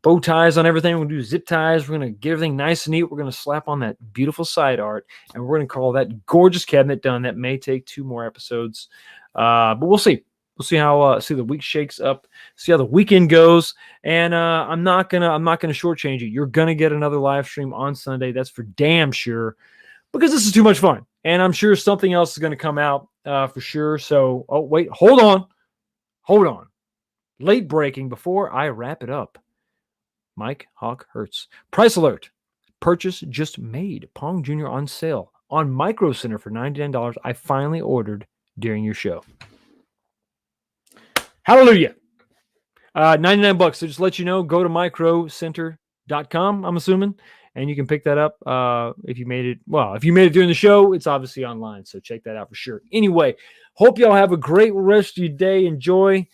bow ties on everything. We're going to do zip ties. We're going to get everything nice and neat. We're going to slap on that beautiful side art, and we're going to call that gorgeous cabinet done. That may take 2 more episodes, but we'll see. We'll see how see the week shakes up, see how the weekend goes, and I'm not gonna shortchange you. You're gonna get another live stream on Sunday. That's for damn sure, because this is too much fun. And I'm sure something else is going to come out for sure. So, oh, wait, hold on. Late breaking before I wrap it up. Mike Hawk Hertz. Price alert. Purchase just made. Pong Jr. on sale on Micro Center for $99. I finally ordered during your show. Hallelujah. 99 bucks. So just let you know, go to microcenter.com, I'm assuming, and you can pick that up if you made it. Well, if you made it during the show, it's obviously online. So check that out for sure. Anyway, hope y'all have a great rest of your day. Enjoy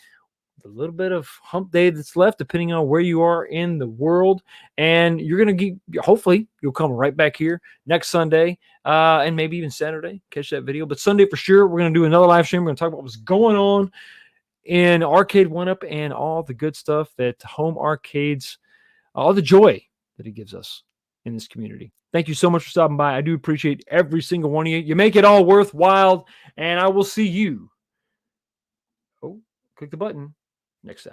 the little bit of hump day that's left, depending on where you are in the world. And you're going to get, hopefully, you'll come right back here next Sunday and maybe even Saturday. Catch that video. But Sunday for sure, we're going to do another live stream. We're going to talk about what's going on in Arcade1up and all the good stuff that home arcades, all the joy that it gives us in this community. Thank you so much for stopping by. I do appreciate every single one of you. You make it all worthwhile, and I will see you. Oh, click the button next time.